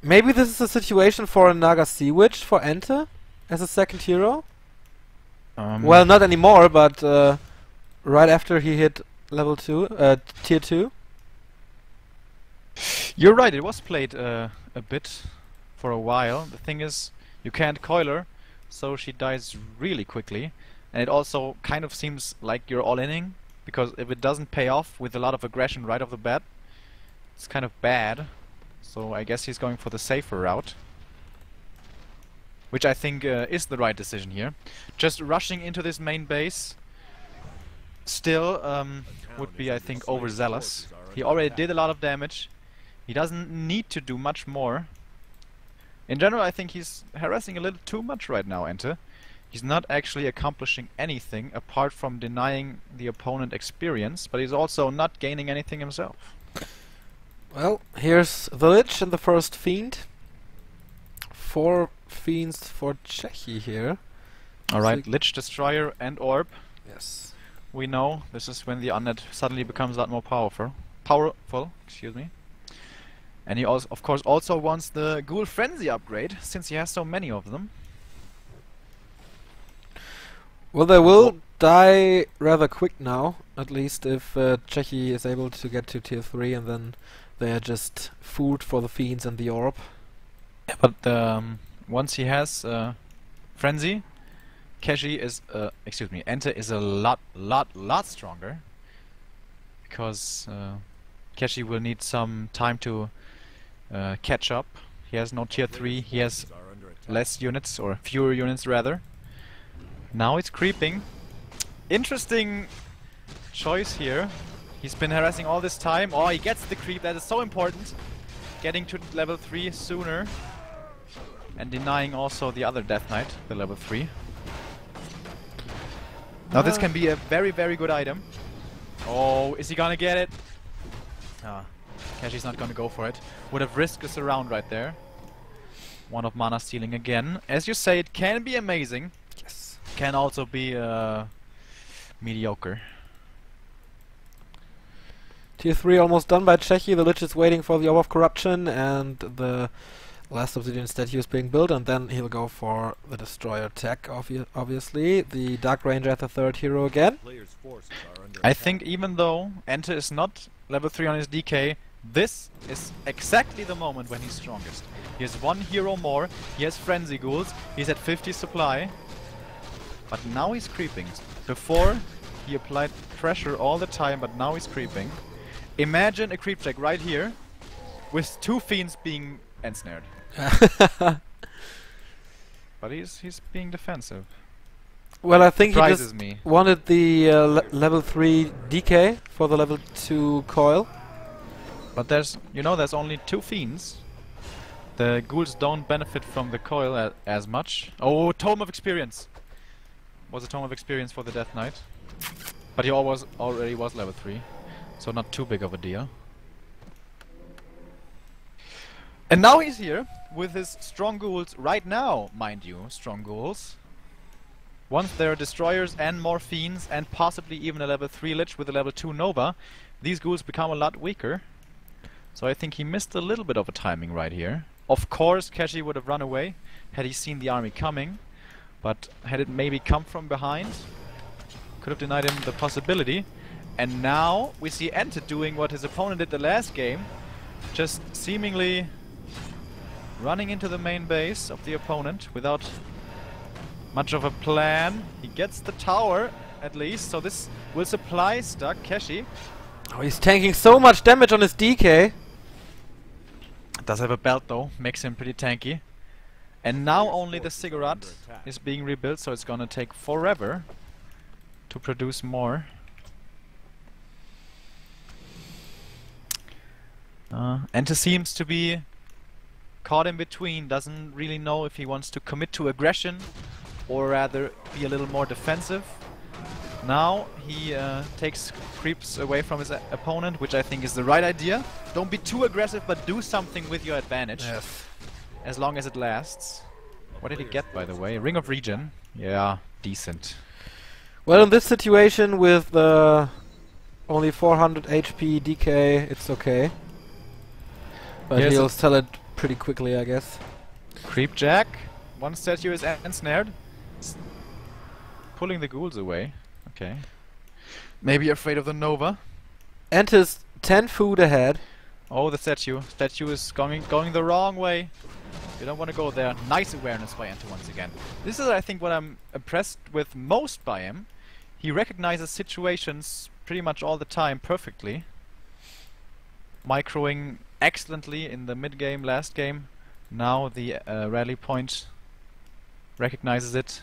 Maybe this is a situation for a Naga Sea Witch for EnTe as a second hero? Well, not anymore, but right after he hit level 2, tier 2. You're right, it was played a bit for a while. The thing is, you can't coil her, so she dies really quickly. And it also kind of seems like you're all-inning, because if it doesn't pay off with a lot of aggression right off the bat, it's kind of bad. So I guess he's going for the safer route, which I think is the right decision here. Just rushing into this main base still would be, I think, overzealous. He already did a lot of damage. He doesn't need to do much more. In general, I think he's harassing a little too much right now, EnTe. He's not actually accomplishing anything apart from denying the opponent experience, but he's also not gaining anything himself. Well, here's the Lich and the first fiend. 4 fiends for Cechi here. Alright, Lich, Destroyer and Orb. Yes. We know this is when the undead suddenly becomes a lot more powerful, excuse me. And he also, of course, also wants the Ghoul Frenzy upgrade, since he has so many of them. Well, they will die rather quick now, at least if Cechi is able to get to tier 3, and then they are just food for the fiends and the orb. Yeah, but once he has Frenzy, Cechi is, EnTe is a lot stronger, because Cechi will need some time to catch up. He has no tier 3, he has less units, or fewer units rather. Now it's creeping. Interesting choice here. He's been harassing all this time. Oh, he gets the creep, that is so important. Getting to level 3 sooner. And denying also the other Death Knight, the level 3. Now this can be a very, very good item. Oh, is he gonna get it? Ah, Cechi's not gonna go for it. Would have risked a surround right there. One of mana stealing again. As you say, it can be amazing. Yes. Can also be mediocre. Tier 3 almost done by Cechi. The Lich is waiting for the Orb of Corruption and the last obsidian statue is being built, and then he'll go for the Destroyer tech, obviously. The Dark Ranger at the third hero again. I think even though EnTe is not level 3 on his DK, this is exactly the moment when he's strongest. He has 1 hero more, he has Frenzy Ghouls, he's at 50 supply. But now he's creeping. Before, he applied pressure all the time, but now he's creeping. Imagine a creep check right here, with 2 fiends being ensnared. But he's being defensive. Well, I think he Surprises just me. wanted the level 3 DK for the level 2 coil. But there's only 2 fiends. The ghouls don't benefit from the coil as much. Oh, Tome of Experience! Was a Tome of Experience for the Death Knight. But he already was level 3. So not too big of a deal. And now he's here with his strong ghouls right now, mind you, strong ghouls. Once there are destroyers and more fiends and possibly even a level 3 lich with a level 2 nova, these ghouls become a lot weaker. So I think he missed a little bit of a timing right here. Of course, Cechi would have run away had he seen the army coming, but had it maybe come from behind, could have denied him the possibility. And now we see EnTe doing what his opponent did the last game, just seemingly running into the main base of the opponent without much of a plan. He gets the tower. at least, so this will supply stuck Cechi. Oh, he's tanking so much damage on his DK. Does have a belt though, makes him pretty tanky. And now only the cigarette is being rebuilt, so it's gonna take forever to produce more. EnTe seems to be caught in between, doesn't really know if he wants to commit to aggression or rather be a little more defensive. Now he takes creeps away from his opponent, which I think is the right idea. Don't be too aggressive, but do something with your advantage. Yes. As long as it lasts. What did he get, by the way? Ring of Regen. Yeah, decent. Well, in this situation with only 400 HP DK, it's okay. But Yes, he'll sell it pretty quickly, I guess. Creep Jack. One statue is ensnared. Pulling the ghouls away. Okay. Maybe afraid of the Nova. EnTe's 10 food ahead. Oh, the statue. Statue is going the wrong way. You don't want to go there. Nice awareness by EnTe once again. This is, I think, what I'm impressed with most by him. He recognizes situations pretty much all the time perfectly. Microing excellently in the mid-game, last game. Now the rally point recognizes it.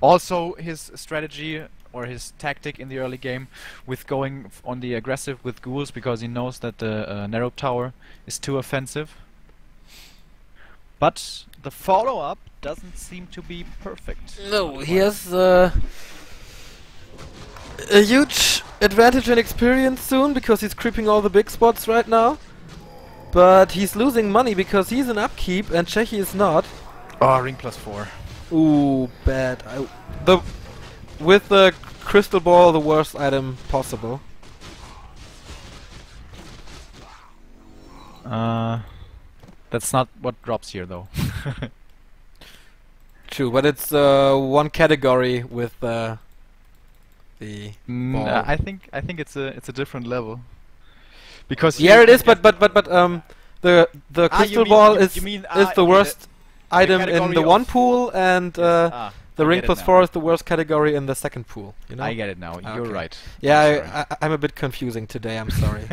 Also, his strategy or his tactic in the early game with going on the aggressive with ghouls, because he knows that the narrow tower is too offensive. But the follow-up doesn't seem to be perfect. No, he has a huge advantage in experience soon, because he's creeping all the big spots right now. But he's losing money because he's in upkeep and Cechi is not. Oh, ring +4. Ooh, bad. With the crystal ball, the worst item possible. That's not what drops here, though. True, but it's one category with the ball. I think it's a different level. Because yeah, it is, but the crystal ball is the worst item in the one pool, and the ring +4 is the worst category in the second pool. You know? I get it now. You're right. Yeah, I'm a bit confusing today. I'm sorry.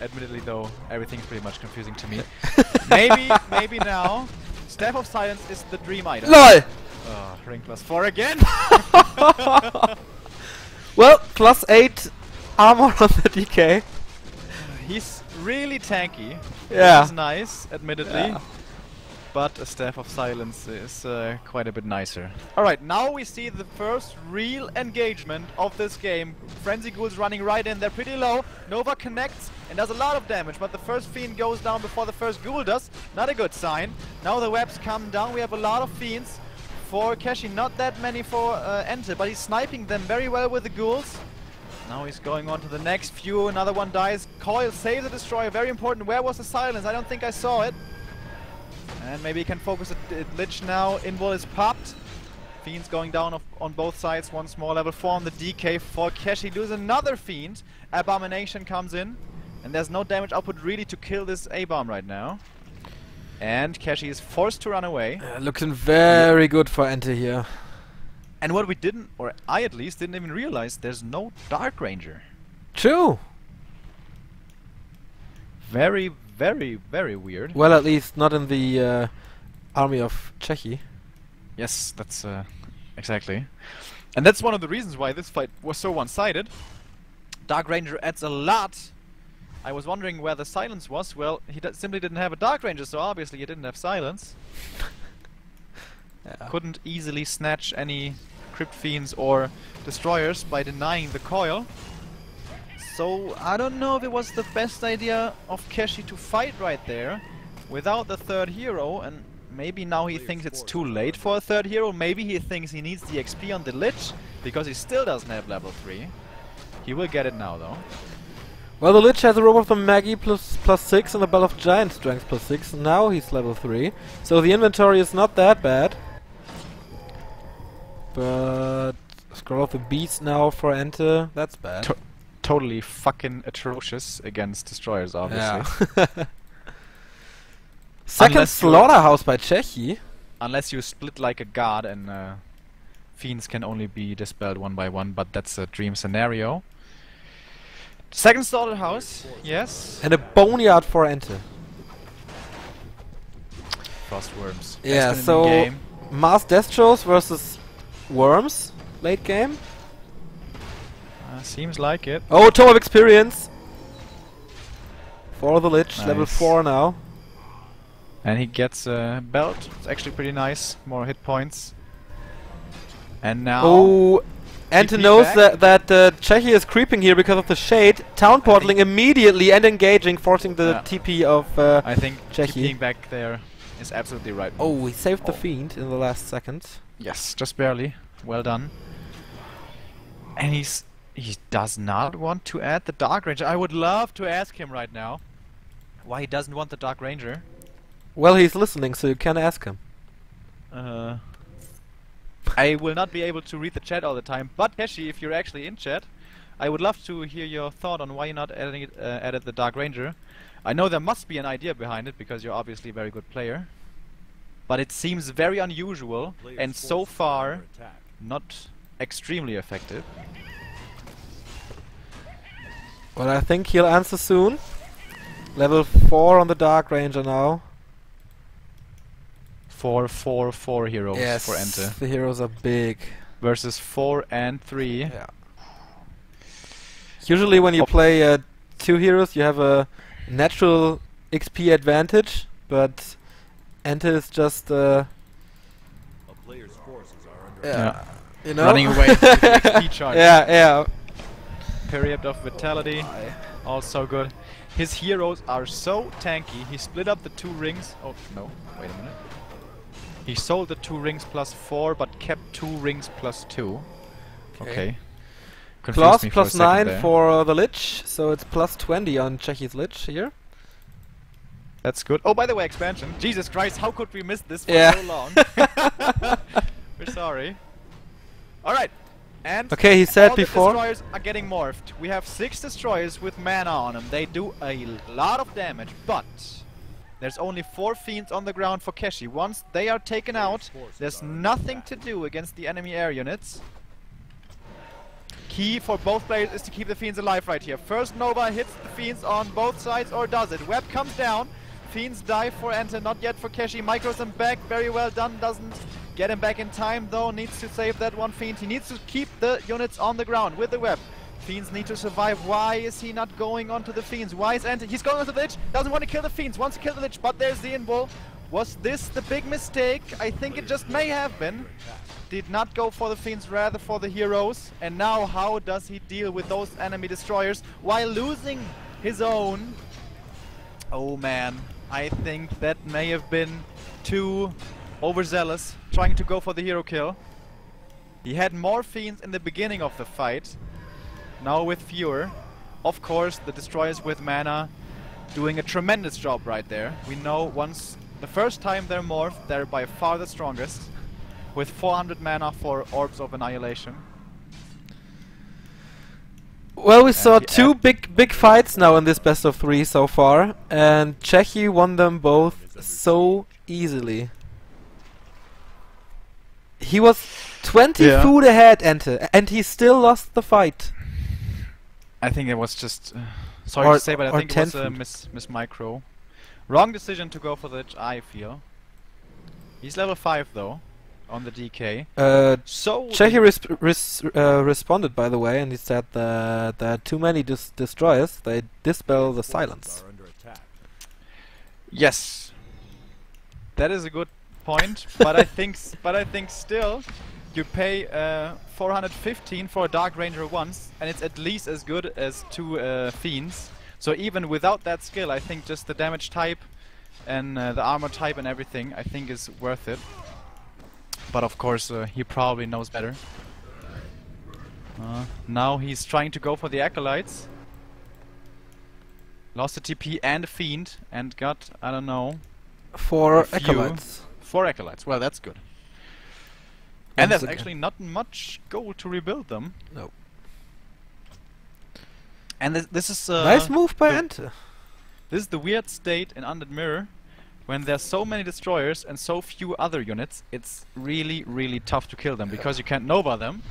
Admittedly, though, everything's pretty much confusing to me. maybe now, Staff of Silence is the dream item. LOL! Ring +4 again. Well, +8 armor on the DK. He's really tanky. Yeah. This is nice, admittedly. Yeah. But a Staff of Silence is quite a bit nicer. Alright, now we see the first real engagement of this game. Frenzy Ghouls running right in, they're pretty low. Nova connects and does a lot of damage, but the first Fiend goes down before the first Ghoul does. Not a good sign. Now the webs come down, we have a lot of Fiends for Cechi, not that many for EnTe, but he's sniping them very well with the Ghouls. Now he's going on to the next few, another one dies. Coil saves the Destroyer, very important. Where was the Silence? I don't think I saw it. And maybe he can focus at Lich now. Invul is popped. Fiends going down on both sides. Once more, level 4 on the DK for Cechi. Lose another Fiend. Abomination comes in. And there's no damage output really to kill this A-bomb right now. And Cechi is forced to run away. Looking very good for EnTe here. And what we didn't, or I at least, didn't even realize, there's no Dark Ranger. True. Very, very, very weird. Well, at least not in the army of Cechi. Yes, that's exactly. And that's one of the reasons why this fight was so one-sided. Dark Ranger adds a lot. I was wondering where the Silence was. Well, he simply didn't have a Dark Ranger, so obviously he didn't have Silence. Yeah. Couldn't easily snatch any Crypt Fiends or Destroyers by denying the coil. So I don't know if it was the best idea of Cechi to fight right there without the third hero, and maybe now he thinks it's too late for a third hero. Maybe he thinks he needs the XP on the Lich because he still doesn't have level 3. He will get it now though. Well, the Lich has a robe of the Maggie +6 and a Bell of Giant Strength +6. Now he's level 3. So the inventory is not that bad. But Scroll of the Beast now for EnTe, that's bad. Totally fucking atrocious against Destroyers, obviously. Yeah. Second Slaughterhouse by Cechi. Unless you split like a god and fiends can only be dispelled one by one, but that's a dream scenario. Second slaughterhouse, yes. And a boneyard for EnTe. Frostworms. Yeah, Best in the so game. Mass Destros versus Worms late game. Seems like it. Oh, Tome of Experience for the Lich, level Nice. 4 now. And he gets a belt. It's actually pretty nice. More hit points. And now... Oh, EnTe TP knows back. that Czech is creeping here because of the shade. Town portaling immediately and engaging, forcing the Yeah. TP of I think Cechi. being back there is absolutely right. Oh, he saved the Oh. Fiend in the last second. Yes, just barely. Well done. And he does not want to add the Dark Ranger. I would love to ask him right now why he doesn't want the Dark Ranger. Well, he's listening, so you can ask him. I will not be able to read the chat all the time, but Cechi, if you're actually in chat, I would love to hear your thought on why you're not adding it, added the Dark Ranger. I know there must be an idea behind it, because you're obviously a very good player. But it seems very unusual, and so far, not extremely effective. Well, I think he'll answer soon. Level 4 on the Dark Ranger now. 4 heroes Yes, for EnTe. the heroes are big. Versus 4 and 3. Yeah. Usually when you Oh. play 2 heroes, you have a natural XP advantage, but EnTe is just A player's forces are under Yeah. you know, Running away from the XP charge. yeah. Period of Vitality. Also good. His heroes are so tanky. He split up the 2 rings. Oh, no. Wait a minute. He sold the 2 rings plus 4, but kept 2 rings plus 2. Okay. Confused Plus me for a plus second 9 there. for the Lich, so it's plus 20 on Czechi's Lich here. That's good. Oh, by the way, expansion. Jesus Christ, how could we miss this for Yeah. so long? We're sorry. Alright. And Okay, he said all before. the destroyers are getting morphed. We have 6 destroyers with mana on them. They do a lot of damage, but there's only 4 fiends on the ground for Cechi. Once they are taken out, there's nothing to do against the enemy air units. Key for both players is to keep the fiends alive right here. First Nova hits the fiends on both sides, or does it? Web comes down. Fiends die for EnTe, not yet for Cechi. Micros him back, very well done. Doesn't get him back in time though. Needs to save that one fiend. He needs to keep the units on the ground with the web. Fiends need to survive. Why is he not going onto the fiends? Why is EnTe? He's going onto the Lich. Doesn't want to kill the fiends. Wants to kill the Lich, but there's the invul. Was this the big mistake? I think it just may have been. Did not go for the fiends, rather for the heroes. And now how does he deal with those enemy destroyers while losing his own? Oh man, I think that may have been too overzealous, trying to go for the hero kill. He had more fiends in the beginning of the fight, now with fewer. Of course, the destroyers with mana doing a tremendous job right there. We know once the first time they're morphed, they're by far the strongest, with 400 mana for Orbs of Annihilation. Well, we saw the 2 big fights now in this best of 3 so far, and Cechi won them both so easily. He was 20 Yeah. food ahead, EnTe, and he still lost the fight. I think it was just sorry Or- to say, but I or think it was 10 a food. miss micro. Wrong decision to go for the Lich, I feel. He's level 5 though, on the DK. So Cechi responded, by the way, and he said that there are too many destroyers. They dispel the silence. are under attack. yes, that is a good point. but I think still, you pay 415 for a Dark Ranger once, and it's at least as good as 2 fiends. So even without that skill, I think just the damage type and the armor type and everything, I think is worth it. But of course, he probably knows better. Now he's trying to go for the Acolytes. Lost a TP and a Fiend, and got, I don't know, For a few. Acolytes. 4 Acolytes. Well, that's good. And Once there's again. actually not much gold to rebuild them. No. And this is Nice move by the- EnTe. This is the weird state in Undead Mirror. when there's so many destroyers and so few other units, it's really, really tough to kill them because you can't Nova them.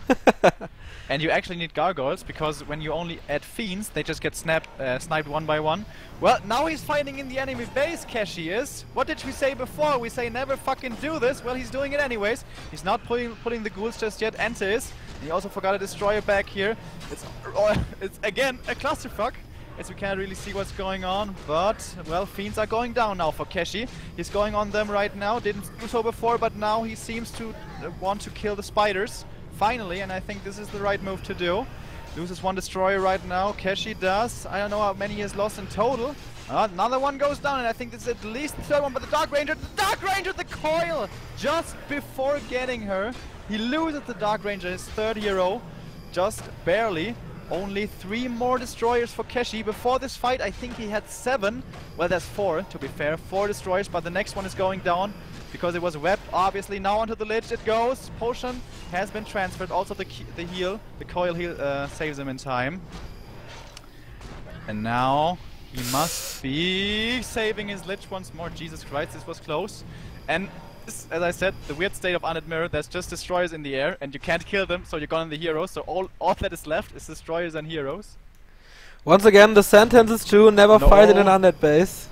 And you actually need gargoyles because when you only add fiends, they just get sniped one by one. Well, now he's fighting in the enemy base, Cechi is. What did we say before? We say never fucking do this. Well, he's doing it anyways. He's not putting the ghouls just yet. EnTe is. He also forgot a destroyer back here. It's again a clusterfuck, as we can't really see what's going on. But, well, fiends are going down now for Cechi. He's going on them right now. Didn't do so before, but now he seems to want to kill the spiders. Finally, and I think this is the right move to do. Loses one destroyer right now. Cechi does. I don't know how many he has lost in total. Another one goes down, and I think this is at least the third one. But the Dark Ranger, the coil! Just before getting her, he loses the Dark Ranger, his third hero, just barely. Only 3 more destroyers for Cechi. Before this fight, I think he had 7. Well, there's 4, to be fair. 4 destroyers, but the next one is going down because it was webbed. Obviously, now onto the lich it goes. Potion has been transferred. Also, the coil heal saves him in time. And now he must be saving his lich once more. Jesus Christ, this was close. And as I said, the weird state of Undead Mirror, there's just destroyers in the air and you can't kill them, so you're gone the heroes. So all that is left is destroyers and heroes. Once again, the sentence is true, never fight in an undead base.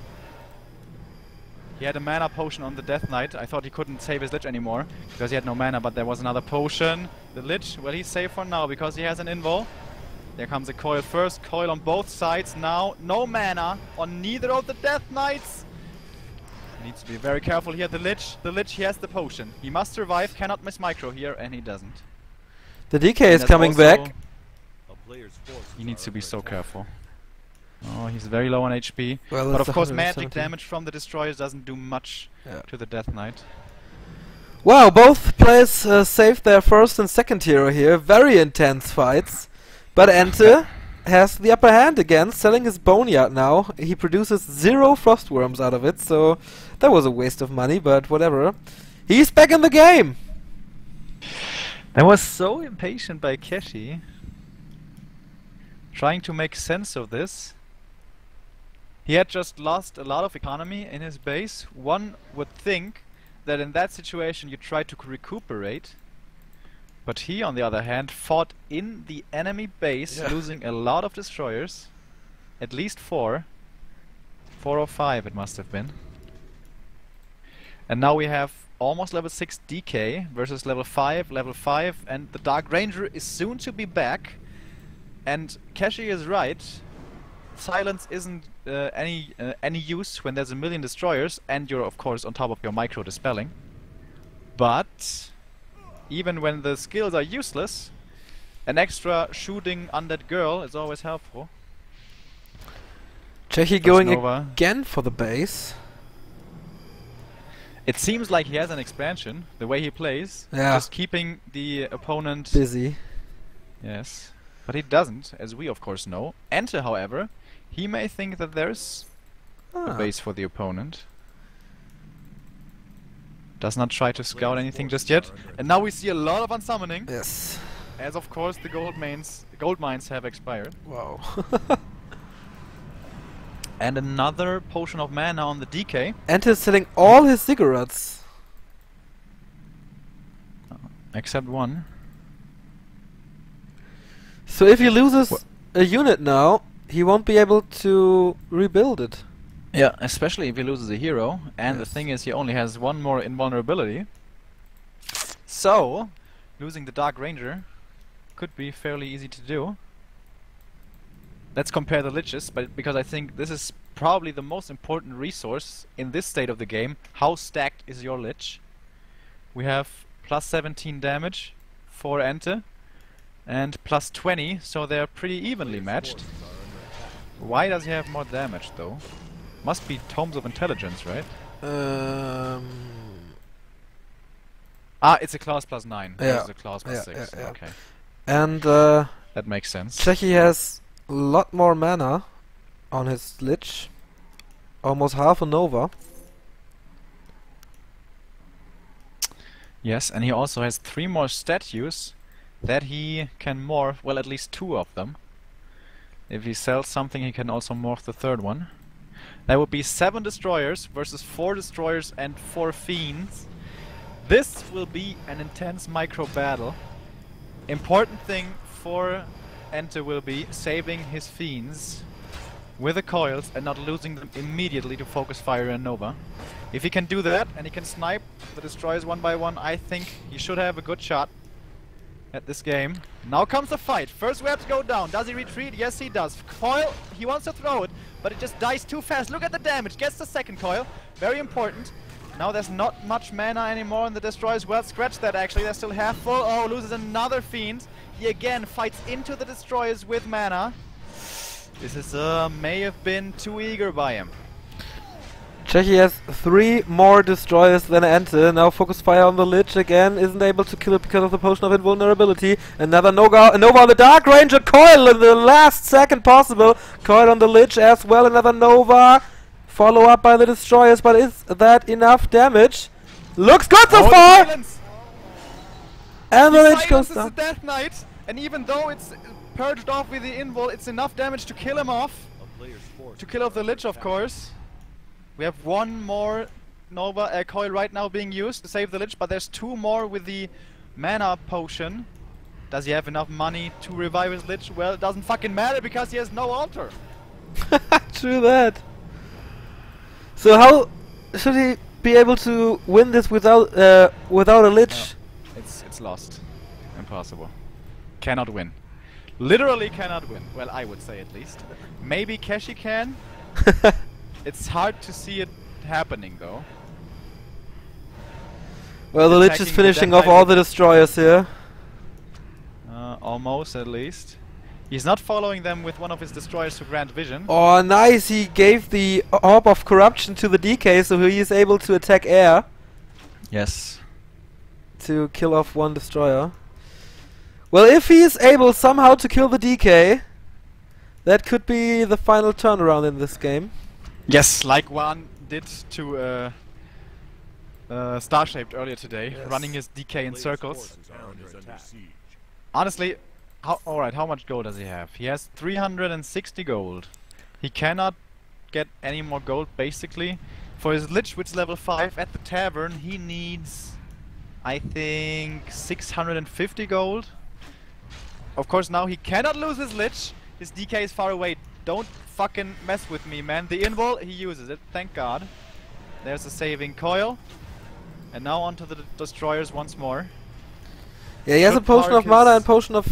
He had a mana potion on the Death Knight. I thought he couldn't save his lich anymore because he had no mana, but there was another potion. The lich, well, he's safe for now because he has an invul. There comes a coil first, coil on both sides now. No mana on neither of the Death Knights. Needs to be very careful here. The lich, he has the potion. He must survive, cannot miss micro here, and he doesn't. The DK is coming back. He needs to be so careful. Oh, he's very low on HP. Well, but of course magic damage from the destroyers doesn't do much to the Death Knight. Wow, both players saved their first and second hero here. Very intense fights. But EnTe has the upper hand again, selling his boneyard now. He produces 0 frostworms out of it, so that was a waste of money, but whatever. He's back in the game! That was so impatient by Cechi. Trying to make sense of this. He had just lost a lot of economy in his base. One would think that in that situation you try to recuperate. But he, on the other hand, fought in the enemy base, losing a lot of destroyers. At least 4. 4 or 5 it must have been. And now we have almost level 6 DK versus level 5, and the Dark Ranger is soon to be back. And Cechi is right. Silence isn't any use when there's a million destroyers and you're of course on top of your micro dispelling. But even when the skills are useless, an extra shooting undead girl is always helpful. Cechi going again for the base. It seems like he has an expansion, the way he plays. Yeah. Just keeping the opponent busy. Yes. But he doesn't, as we of course know. EnTe, however, he may think that there's a base for the opponent. Does not try to scout anything just yet. And now we see a lot of unsummoning. Yes. As of course the gold mines have expired. Wow. And another potion of mana on the DK. EnTe is selling all his cigarettes. Except one. So if he loses a unit now, he won't be able to rebuild it. Yeah, especially if he loses a hero. And the thing is, he only has one more invulnerability. So, losing the Dark Ranger could be fairly easy to do. Let's compare the liches, because I think this is probably the most important resource in this state of the game. How stacked is your lich? We have plus 17 damage for EnTe and plus 20, so they're pretty evenly matched. Why does he have more damage though? Must be Tomes of Intelligence, right? It's a class plus 9. Yeah. It's a class plus 6. Yeah. Okay. And that makes sense. Cechi has a lot more mana on his lich. Almost half a Nova. Yes, and he also has 3 more statues that he can morph, well, at least 2 of them. If he sells something, he can also morph the 3rd one. That would be 7 destroyers versus 4 destroyers and 4 fiends. This will be an intense micro battle. Important thing for EnTe will be saving his fiends with the coils and not losing them immediately to focus fire and Nova. If he can do that and he can snipe the destroyers one by one, I think he should have a good shot at this game. Now comes the fight. First we have to go down. Does he retreat? Yes, he does. Coil, he wants to throw it, but it just dies too fast. Look at the damage. Gets the second coil. Very important. Now there's not much mana anymore in the destroyers. Well, scratch that actually. They're still half full. Oh, loses another fiend. He again fights into the destroyers with mana. This is may have been too eager by him. Czech has 3 more destroyers than EnTe. Now focus fire on the Lich again. Isn't able to kill it because of the potion of invulnerability. Another Nova on the Dark Ranger. Coil in the last second possible. Coil on the Lich as well. Another Nova. Follow up by the destroyers, but is that enough damage? Looks good so far! And the Lich goes down. The Death Knight, and even though it's purged off with the invul, it's enough damage to kill him off. To kill off the Lich, of course. We have 1 more Nova coil right now being used to save the Lich, but there's 2 more with the mana potion. Does he have enough money to revive his Lich? Well, it doesn't fucking matter because he has no altar. True that. So how should he be able to win this without a Lich? No, it's lost. Impossible. Cannot win. Literally cannot win. Well, I would say at least. Maybe Cechi can. It's hard to see it happening though. Well, the Lich is finishing off all the destroyers here. Almost, at least. He's not following them with one of his destroyers to grant vision. Oh, nice! He gave the Orb of Corruption to the DK, so he is able to attack air. Yes. To kill off 1 destroyer. Well, if he is able somehow to kill the DK, that could be the final turnaround in this game. Yes, like one did to Star-Shaped earlier today, Yes. running his DK in circles. Honestly, alright, how much gold does he have? He has 360 gold. He cannot get any more gold, basically. For his Lich, which is level 5 at the tavern, he needs, I think, 650 gold. Of course, now he cannot lose his Lich. His DK is far away. Don't fucking mess with me, man. The invul, he uses it, thank God. There's a saving coil. And now onto the destroyers once more. Yeah, he has a potion of mana and potion of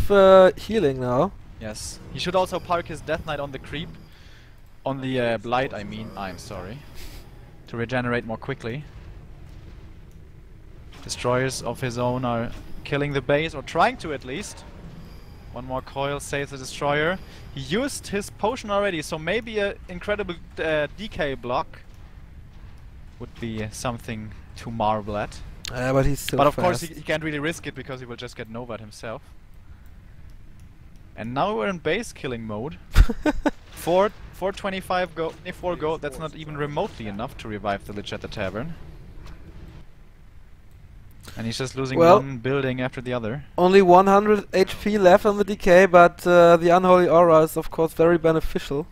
healing now. Yes. He should also park his Death Knight on the creep. On the Blight, I mean. I'm sorry. To regenerate more quickly. Destroyers of his own are killing the base, or trying to at least. 1 more coil saves the destroyer. He used his potion already, so maybe an incredible DK block would be something to marvel at. But he's still But of fast. course he can't really risk it because he will just get Nova'd himself. And now we're in base killing mode. 425 gold, 4 gold, that's not even remotely enough to revive the Lich at the tavern. And he's just losing 1 building after the other. Only 100 HP left on the DK, but the Unholy Aura is of course very beneficial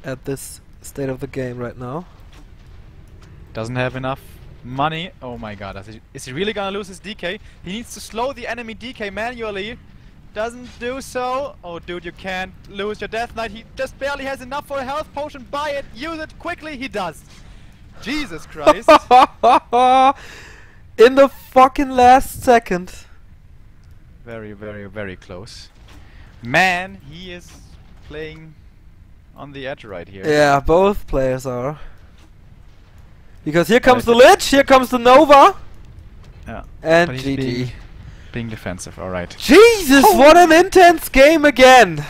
at this state of the game right now. Doesn't have enough money. Oh my god, is he really gonna lose his DK? He needs to slow the enemy DK manually. Doesn't do so. Oh dude, you can't lose your Death Knight. He just barely has enough for a health potion. Buy it, use it quickly. He does. Jesus Christ. In the fucking last second. Very, very, very close. Man, he is playing on the edge right here. Yeah, both players are. Because here comes the Lich, here comes the Nova. Yeah. And But he's GG. being defensive, alright. Jesus, what an intense game again!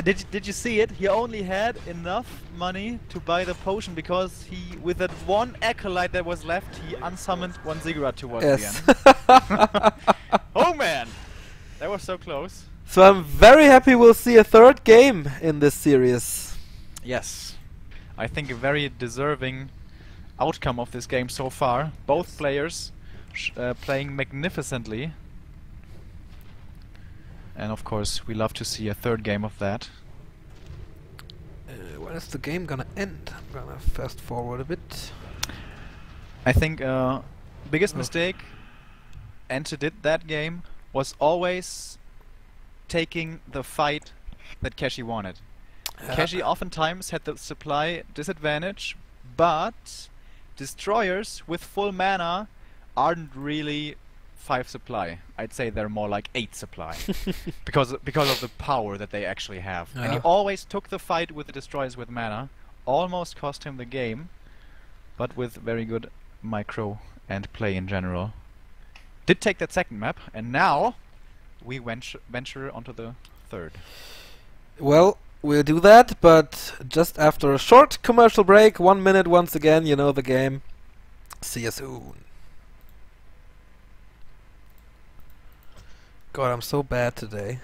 Did you see it? He only had enough money to buy the potion because he, with that 1 acolyte that was left, he unsummoned 1 Ziggurat towards the end. Oh man! That was so close. So I'm very happy we'll see a 3rd game in this series. Yes. I think a very deserving outcome of this game so far. Both players playing magnificently. And of course, we love to see a 3rd game of that. When is the game gonna end? I'm gonna fast forward a bit. I think biggest mistake EnTe did that game was always taking the fight that Cechi wanted. Cechi oftentimes had the supply disadvantage, but destroyers with full mana aren't really 5 supply. I'd say they're more like 8 supply because of the power that they actually have. And he always took the fight with the destroyers with mana, almost cost him the game, but with very good micro and play in general. Did take that second map, and now we venture onto the third. Well, we'll do that, but just after a short commercial break. 1 minute once again, you know the game. See you soon. God, I'm so bad today.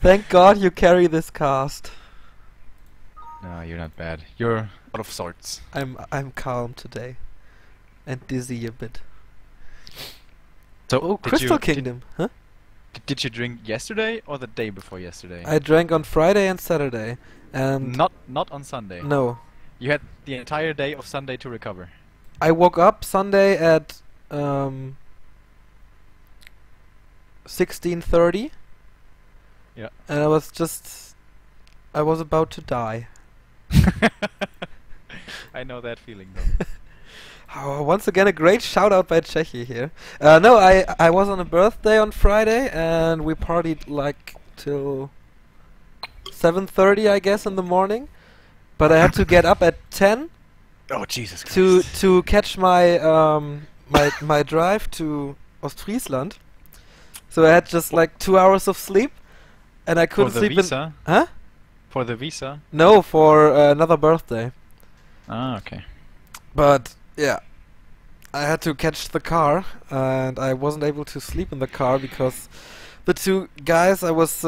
Thank God you carry this cast. No, you're not bad. You're out of sorts. I'm calm today. And dizzy a bit. So, Oh, Crystal Kingdom, huh? Did you drink yesterday or the day before yesterday? I drank on Friday and Saturday. And not on Sunday. no. You had the entire day of Sunday to recover. I woke up Sunday at 16:30. Yeah. And I was about to die. I know that feeling though. Oh, once again, a great shout out by Czech here. No, I was on a birthday on Friday and we partied like till 7:30, I guess, in the morning. But I had to get up at 10 Oh Jesus Christ! to catch my my drive to Ostfriesland. So I had just like 2 hours of sleep, and I couldn't For the sleep visa? Huh? For the visa? No, for another birthday. Ah, okay. But yeah, I had to catch the car, and I wasn't able to sleep in the car because the two guys I was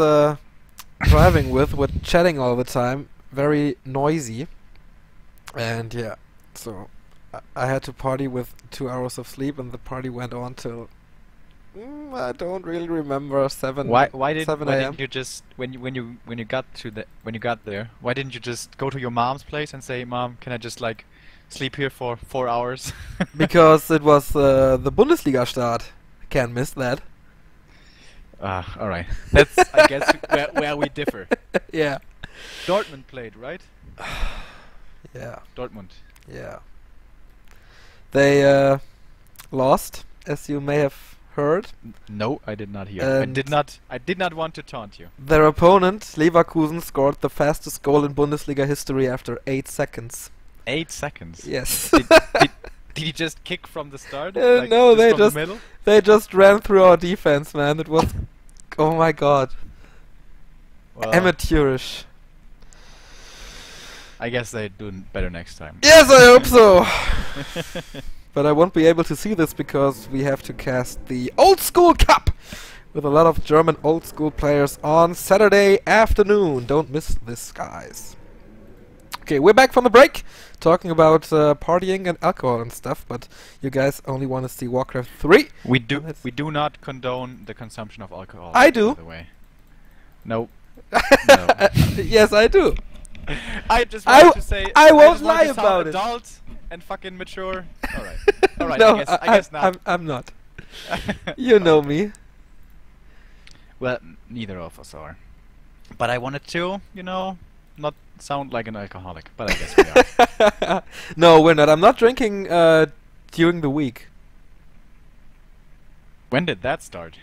driving with were chatting all the time, very noisy, and yeah, so I had to party with 2 hours of sleep, and the party went on till I don't really remember 7 Why 7 why a.m. didn't you just when you got there? Why didn't you just go to your mom's place and say, "Mom, can I just like sleep here for 4 hours?" Because it was the Bundesliga start. Can't miss that. All right. That's I guess where we differ. Yeah. Dortmund played, right? Yeah. Dortmund. Yeah. They lost, as you may have heard. No, I did not hear. And I did not want to taunt you. their opponent, Leverkusen, scored the fastest goal in Bundesliga history after 8 seconds. 8 seconds. Yes. Did he just kick from the start? No, they from the just middle? they just ran through our defense, man. It was, oh my God, Well, amateurish. I guess they do better next time. Yes, I hope so. But I won't be able to see this because we have to cast the Old School Cup with a lot of German old school players on Saturday afternoon. Don't miss this, guys. Okay, we're back from the break, talking about partying and alcohol and stuff, but you guys only want to see Warcraft 3. We do not condone the consumption of alcohol. I do. By the way. No. No. Yes, I do. I just wanted to say I won't just wanted lie to sound about it. adult and fucking mature. All right. All right. No, I guess not. I'm not. You know me. Well, neither of us are. But I wanted to, not sound like an alcoholic. But I guess we are. No, we're not. I'm not drinking during the week. When did that start?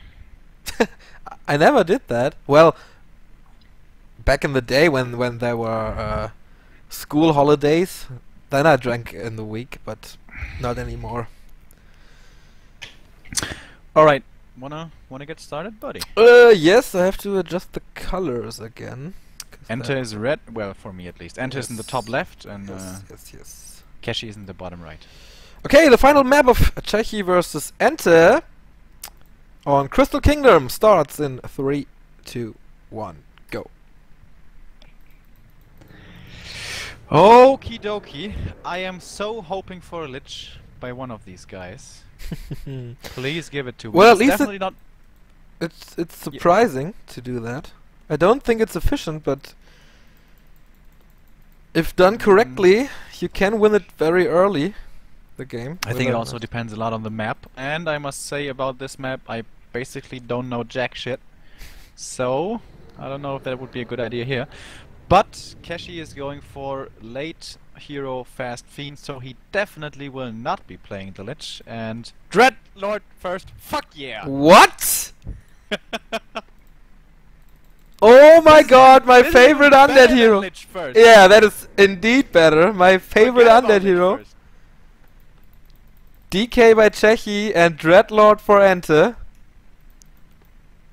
I never did that. Well, back in the day when there were school holidays, then I drank in the week, but not anymore. All right. Wanna get started, buddy? Yes, I have to adjust the colors again. EnTe is red. Well, for me at least. EnTe is in the top left, and yes. Cechi is in the bottom right. Okay, the final map of Cechi versus EnTe on Crystal Kingdom starts in 3, 2, 1, go. Okie dokie. I am so hoping for a Lich by one of these guys. Please give it to me. Well, at It's least definitely not. it's surprising to do that. I don't think it's efficient, but If done correctly, you can win it very early, the game. I think it also depends a lot on the map. And I must say about this map, I basically don't know jack shit. So, I don't know if that would be a good idea here. But Cechi is going for late hero fast fiend, so he definitely will not be playing the Lich. And Dreadlord first, fuck yeah! What? Oh my god, my favorite undead hero! Yeah, that is indeed better. My favorite undead hero. DK by Cechi and Dreadlord for EnTe.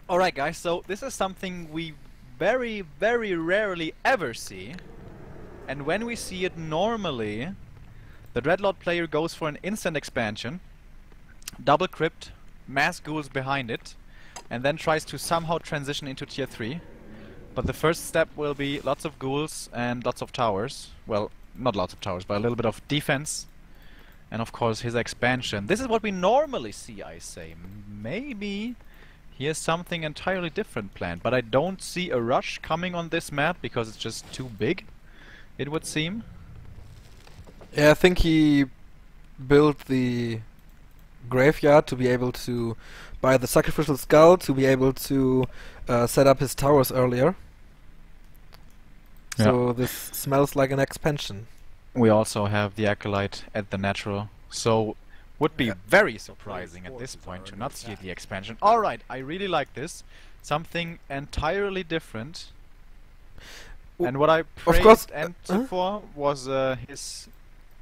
Alright guys, so this is something we very, very rarely ever see. And when we see it normally, the Dreadlord player goes for an instant expansion, double crypt, mass ghouls behind it, and then tries to somehow transition into tier 3. But the first step will be lots of ghouls and lots of towers. Well, not lots of towers, but a little bit of defense. And of course his expansion. This is what we normally see, I say. Maybe he has something entirely different planned, but I don't see a rush coming on this map because it's just too big, it would seem. Yeah, I think he built the graveyard to be able to buy the sacrificial skull, to be able to set up his towers earlier. Yeah. So this smells like an expansion. We also have the Acolyte at the natural, so would be very surprising at this point to not see the expansion. Alright, I really like this. Something entirely different. And what I praised EnTe for was his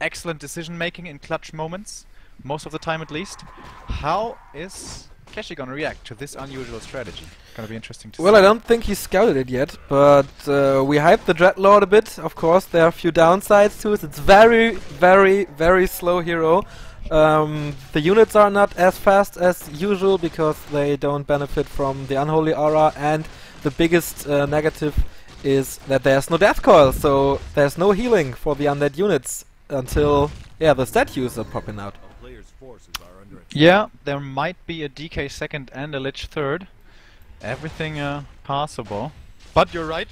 excellent decision making in clutch moments, most of the time at least. How is Cechi gonna react to this unusual strategy? Gonna be interesting to see. Well, I don't think he scouted it yet, but we hyped the Dreadlord a bit. Of course, there are a few downsides to it. It's very, very, very slow hero. The units are not as fast as usual because they don't benefit from the Unholy Aura, and the biggest negative is that there's no Death Coil, so there's no healing for the undead units until, yeah, the statues are popping out. A player's forces are under attack. Yeah, there might be a DK second and a Lich third. Everything possible. But you're right.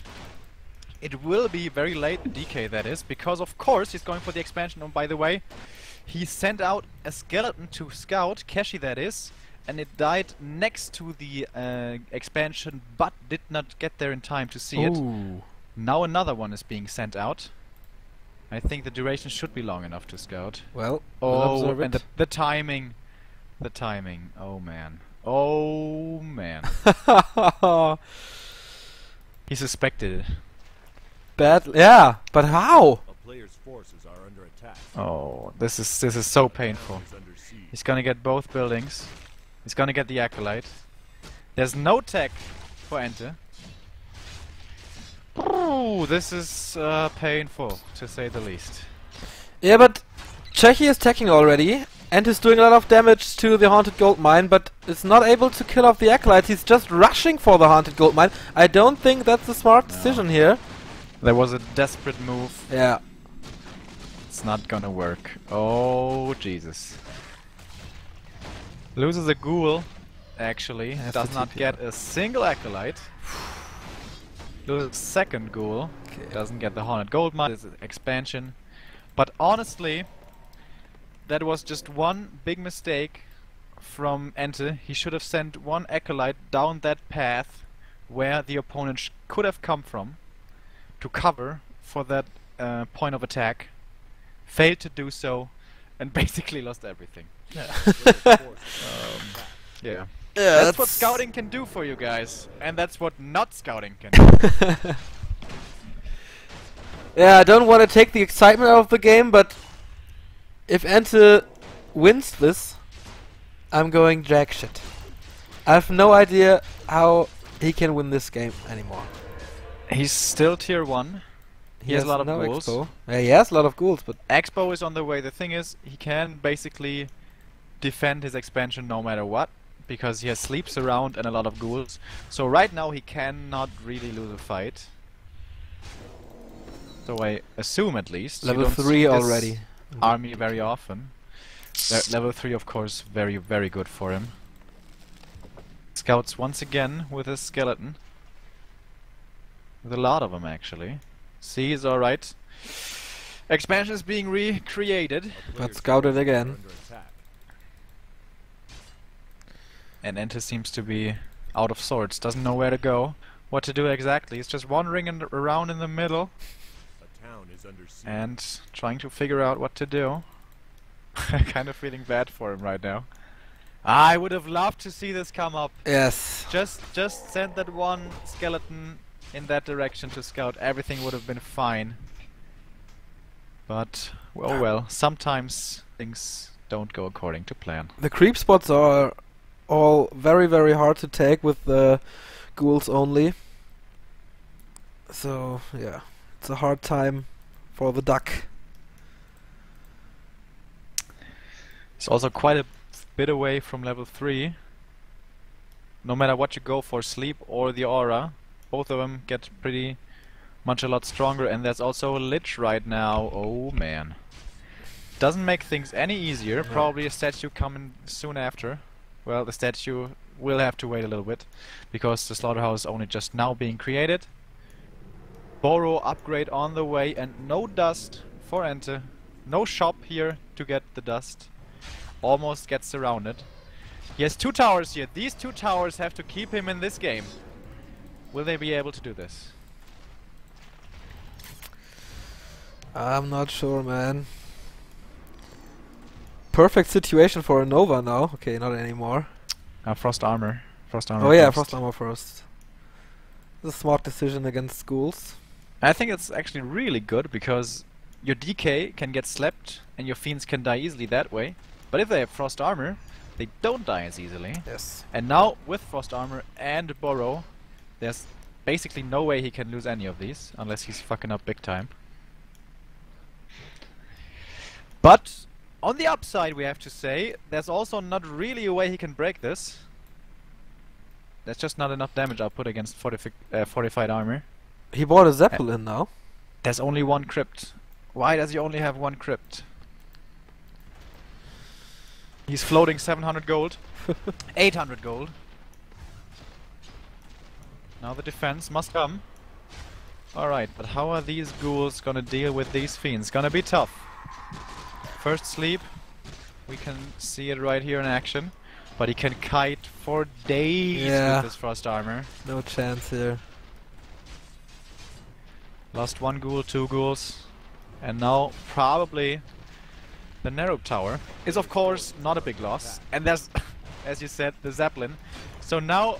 It will be very late, the DK that is, because of course he's going for the expansion. And by the way, he sent out a skeleton to scout, Cechi that is, and it died next to the expansion, but did not get there in time to see it. Now another one is being sent out. I think the duration should be long enough to scout. Well, we'll observe and it. the timing. The timing. Oh man. Oh man. He suspected it. Bad. Yeah, but how? A player's forces are under attack. Oh, this is so painful. Is under siege. He's gonna get both buildings. He's gonna get the Acolyte. There's no tech for EnTe. Ooh, this is painful, to say the least. Yeah, but Cechi is teching already, and is doing a lot of damage to the Haunted Gold Mine, but is not able to kill off the Acolyte. He's just rushing for the Haunted Gold Mine. I don't think that's a smart decision here. There was a desperate move. Yeah. It's not gonna work. Oh, Jesus. Loses a ghoul, actually. Has Does to not TP get a single Acolyte. Loses second ghoul. Okay. Doesn't get the Haunted Gold Mine. It's an expansion. But honestly, that was just one big mistake from EnTe. He should have sent one Acolyte down that path where the opponent could have come from to cover for that point of attack. Failed to do so and basically lost everything. Yeah. Yeah, That's what scouting can do for you guys, and that's what not scouting can do. Yeah, I don't want to take the excitement out of the game, but if EnTe wins this, I'm going jack shit. I have no idea how he can win this game anymore. He's still tier 1. He has a lot of no ghouls. Expo. Yeah, he has a lot of ghouls, but Expo is on the way. The thing is, he can basically defend his expansion no matter what, because he has sleeps around and a lot of ghouls. So right now he cannot really lose a fight. So I assume at least. level You don't 3 see this already. army very often. Level 3 of course very, very good for him. Scouts once again with a skeleton. With a lot of them actually. C is alright. Expansion is being recreated. But scouted again. Under attack. And EnTe seems to be out of sorts. Doesn't know where to go. What to do exactly. He's just wandering around in the middle. A town is under siege. And trying to figure out what to do. Kind of feeling bad for him right now. I would have loved to see this come up. Yes. Just send that one skeleton in that direction to scout. Everything would have been fine. But, oh well, sometimes things don't go according to plan. The creep spots are all very, very hard to take with the ghouls only. So, yeah, it's a hard time for the duck. It's also quite a bit away from level 3. No matter what you go for, sleep or the aura, both of them get pretty much a lot stronger, and there's also a lich right now. Oh man. Doesn't make things any easier. No. Probably a statue coming soon after. Well, the statue will have to wait a little bit, because the slaughterhouse is only just now being created. Borrow upgrade on the way, and no dust for EnTe. No shop here to get the dust. Almost gets surrounded. He has 2 towers here. These 2 towers have to keep him in this game. Will they be able to do this? I'm not sure, man. Perfect situation for a Nova now. Okay, not anymore. Frost armor. Frost armor. Oh yeah, first. Frost Armor first. It's a smart decision against schools. I think it's actually really good, because your DK can get slept and your fiends can die easily that way. But if they have Frost armor, they don't die as easily. Yes. And now with Frost armor and Borrow, there's basically no way he can lose any of these unless he's fucking up big time. But on the upside, we have to say, there's also not really a way he can break this. There's just not enough damage output against fortified armor. He bought a Zeppelin now. There's only 1 crypt. Why does he only have 1 crypt? He's floating 700 gold. 800 gold. Now the defense must come. Alright, but how are these ghouls gonna deal with these fiends? Gonna be tough. First sleep. We can see it right here in action. But he can kite for days with this frost armor. No chance here. Lost 1 ghoul, 2 ghouls. And now probably the narrow tower is of course not a big loss. And there's, as you said, the Zeppelin. So now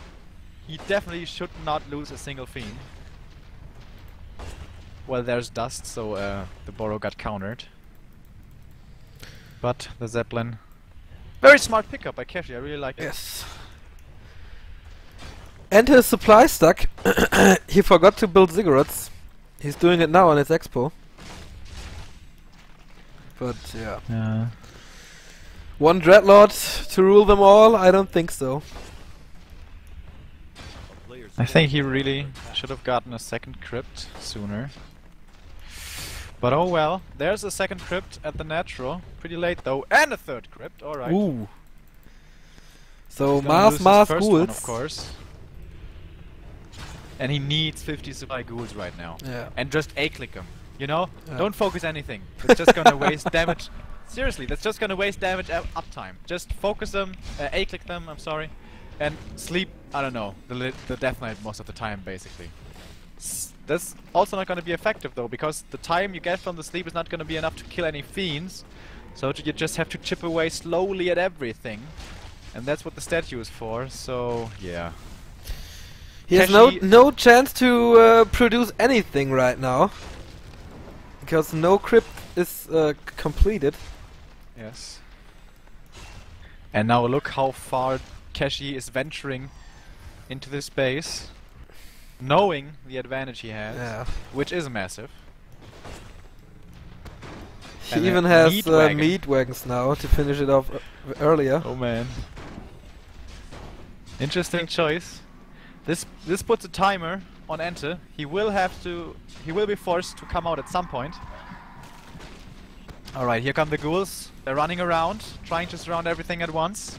he definitely should not lose a single fiend. Well, there's dust, so the Borrow got countered. But the Zeppelin, very smart pickup by Cechi, I really like it. Yes. And his supply stuck. He forgot to build ziggurats. He's doing it now on his expo. But yeah. One Dreadlord to rule them all? I don't think so. I think he really should have gotten a second crypt sooner. But oh well, there's a second crypt at the natural. Pretty late though, and a third crypt, alright. Ooh. So He's gonna lose his Mars first one, ghouls. of course. And he needs 50 supply ghouls right now. Yeah. And just A-click them, you know? Yeah. Don't focus anything. It's just gonna waste damage. Seriously, that's just gonna waste damage uptime. Just focus them, A-click them, I'm sorry. And sleep, I don't know, the Death Knight most of the time, basically. That's also not gonna be effective though, because the time you get from the sleep is not gonna be enough to kill any fiends. So you just have to chip away slowly at everything. And that's what the statue is for, so yeah. He has Cechi no chance to produce anything right now. Because no crypt is completed. Yes. And now look how far Cechi is venturing into this space, knowing the advantage he has, which is massive. He And even a has meat wagon. meat wagons now to finish it off earlier. Oh man. Interesting choice. This puts a timer on EnTe. He will be forced to come out at some point. Alright, here come the ghouls. They're running around, trying to surround everything at once.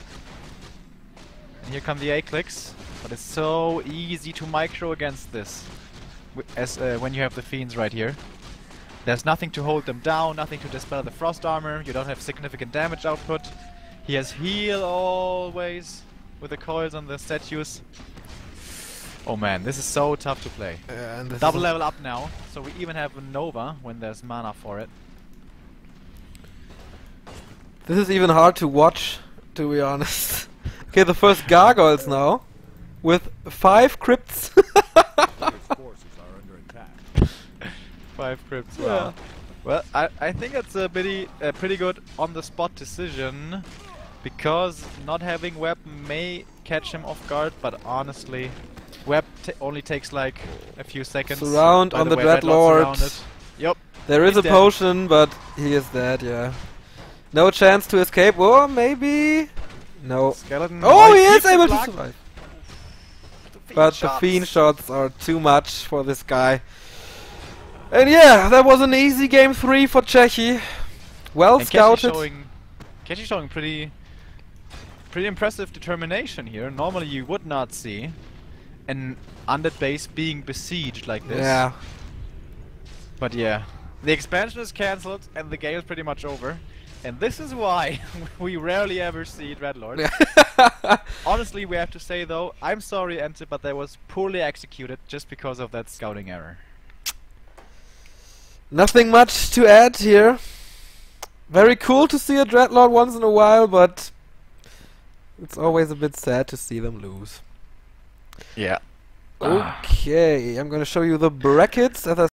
And here come the A-clicks. But it's so easy to micro against this. When you have the fiends right here. There's nothing to hold them down, nothing to dispel the frost armor, you don't have significant damage output. He has heal always with the coils on the statues. Oh man, this is so tough to play. And Double level up now, so we even have a Nova when there's mana for it. this is even hard to watch, to be honest. Okay, the first gargoyles now, with 5 crypts. Players' forces are under attack. 5 crypts, Yeah. wow. Well, I think it's a pretty good on-the-spot decision, because not having Web may catch him off guard, but honestly, Web only takes like a few seconds. Surround By on the way, Dreadlord's Dreadlord. surrounded. Yep. There is He's a dead. potion, but he is dead, yeah. No chance to escape, or maybe... No. Skeleton. Oh, he is keeps the able to block. survive. Fiend But the shots. fiend shots are too much for this guy. And yeah, that was an easy game 3 for Cechi. Well And scouted. Kechi showing pretty impressive determination here. Normally you would not see an undead base being besieged like this. Yeah. But yeah, the expansion is cancelled and the game is pretty much over. And this is why we rarely ever see Dreadlord. Honestly, we have to say though, I'm sorry EnTe, but that was poorly executed just because of that scouting error. Nothing much to add here. Very cool to see a Dreadlord once in a while, but it's always a bit sad to see them lose. Yeah. Okay, I'm gonna show you the brackets as I